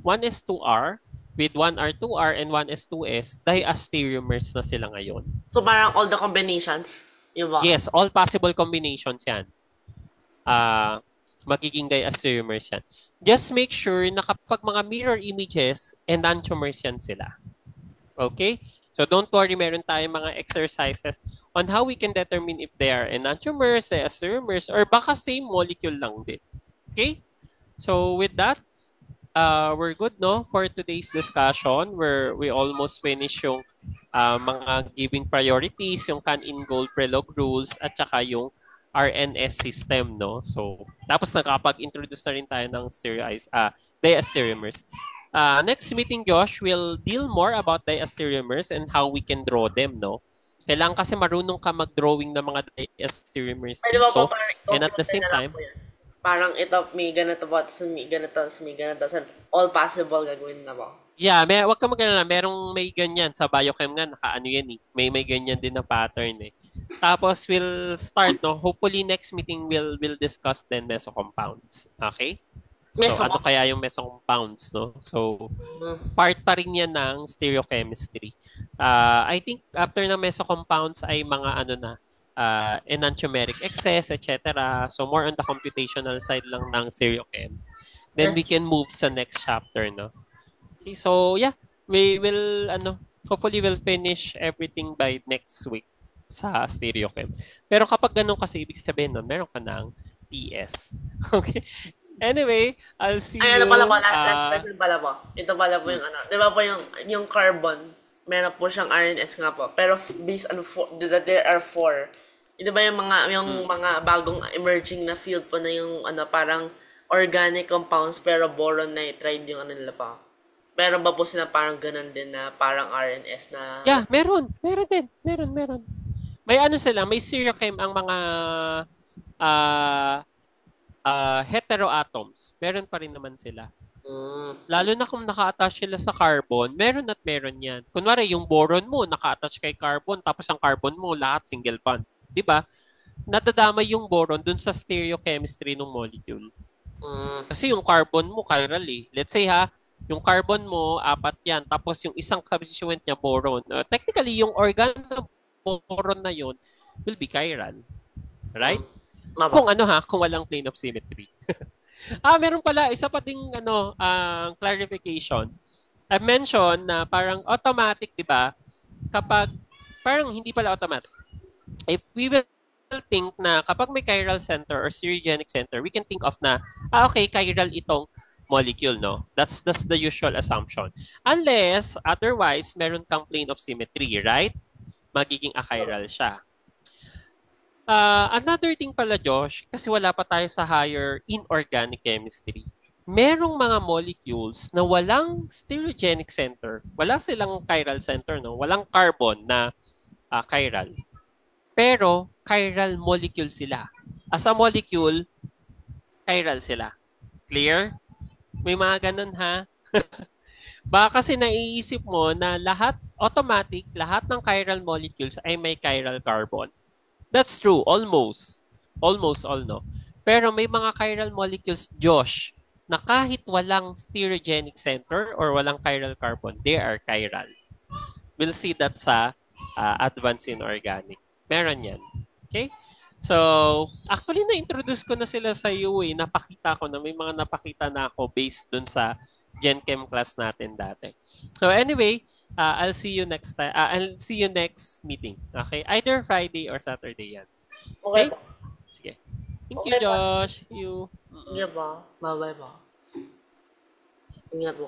1S2R with 1R2R and 1S2S, diastereomers na sila ngayon. So, parang all the combinations? Yun ba? Yes, all possible combinations yan. magiging diastereomers yan. Just make sure na kapag mga mirror images, enantiomers yan sila. Okay? So don't worry, meron tayong mga exercises on how we can determine if they are enantiomers, diastereomers, or baka same molecule lang din. Okay? So with that, we're good, no? For today's discussion, where we almost finish yung mga giving priorities, yung can-in-gold prelog rules, at saka yung RNS system, no? So, tapos nakapag-introduce na rin tayo ng diastereomers. Next meeting, Josh, will deal more about diastereomers and how we can draw them, no? Kailangan kasi marunong ka mag-drawing ng mga diastereomers dito. And at the same time, parang ito, may ganito po, may ganito, may ganito. All possible gagawin na po. Yeah, wag ka mag-alala. May ganyan sa biochem nga, nakaano yan eh. May ganyan din na pattern eh. Tapos we'll start, no? Hopefully next meeting we'll discuss then mesocompounds. Okay? So ano kaya yung mesocompounds, no? So part pa rin yan ng stereochemistry. I think after ng mesocompounds ay mga ano na, enantiomeric excess, etc. So more on the computational side lang ng stereochem. Then we can move sa next chapter, no? Okay, so yeah, we will hopefully we'll finish everything by next week sa stereochem. Pero kapag ganun kasi ibig sabihin nun, meron ka ng PS. Okay. Anyway, I'll see you. Ano pala po, last question pala po. Ito pala po yung di ba po yung carbon, meron po siyang RNS nga po. Pero based on that there are 4. Di ba yung mga bagong emerging na field po na yung parang organic compounds pero boron nitride yung nila pa. Meron ba po sila parang ganun din na parang RNS na... Yeah, meron. Meron din. Meron. May sila, may stereochem ang mga heteroatoms. Meron pa rin naman sila. Lalo na kung naka-attach sila sa carbon, meron yan. Kunwari, yung boron mo, naka-attach kay carbon, tapos ang carbon mo, lahat single bond. Diba? Nadadamay yung boron dun sa stereochemistry ng molecule. Kasi yung carbon mo, chiral eh. Let's say yung carbon mo, 4 yan. Tapos yung isang substituent niya, boron. Technically, yung organo boron na yun will be chiral. Right? Kung kung walang plane of symmetry. Meron pala, isa pa ding clarification. I mentioned na parang automatic, di ba? Parang hindi pala automatic. If we will think na kapag may chiral center or stereogenic center, we can think of na, okay, chiral itong molecule, no? That's the usual assumption. Unless, otherwise, meron kang plane of symmetry, right? Magiging achiral siya. Another thing pala, Josh, kasi wala pa tayo sa higher inorganic chemistry. Merong mga molecules na walang stereogenic center. Wala silang chiral center, no? Walang carbon na chiral. Pero, chiral molecule sila. As a molecule, chiral sila. Clear? May mga ganun, ha? Baka kasi naiisip mo na lahat ng chiral molecules ay may chiral carbon. That's true, almost. Almost all, no? Pero may mga chiral molecules, Josh, na kahit walang stereogenic center or walang chiral carbon, they are chiral. We'll see that sa advanced inorganic. Meron yan. Okay? So, actually, na-introduce ko na sila sa iyo eh. Napakita ko na may mga napakita na ako based dun sa Gen Chem class natin dati. So anyway, I'll see you next time. I'll see you next meeting. Okay? Either Friday or Saturday yan. Okay? Sige. Thank you, Josh. See you. Ingat po. Bye-bye po. Ingat po.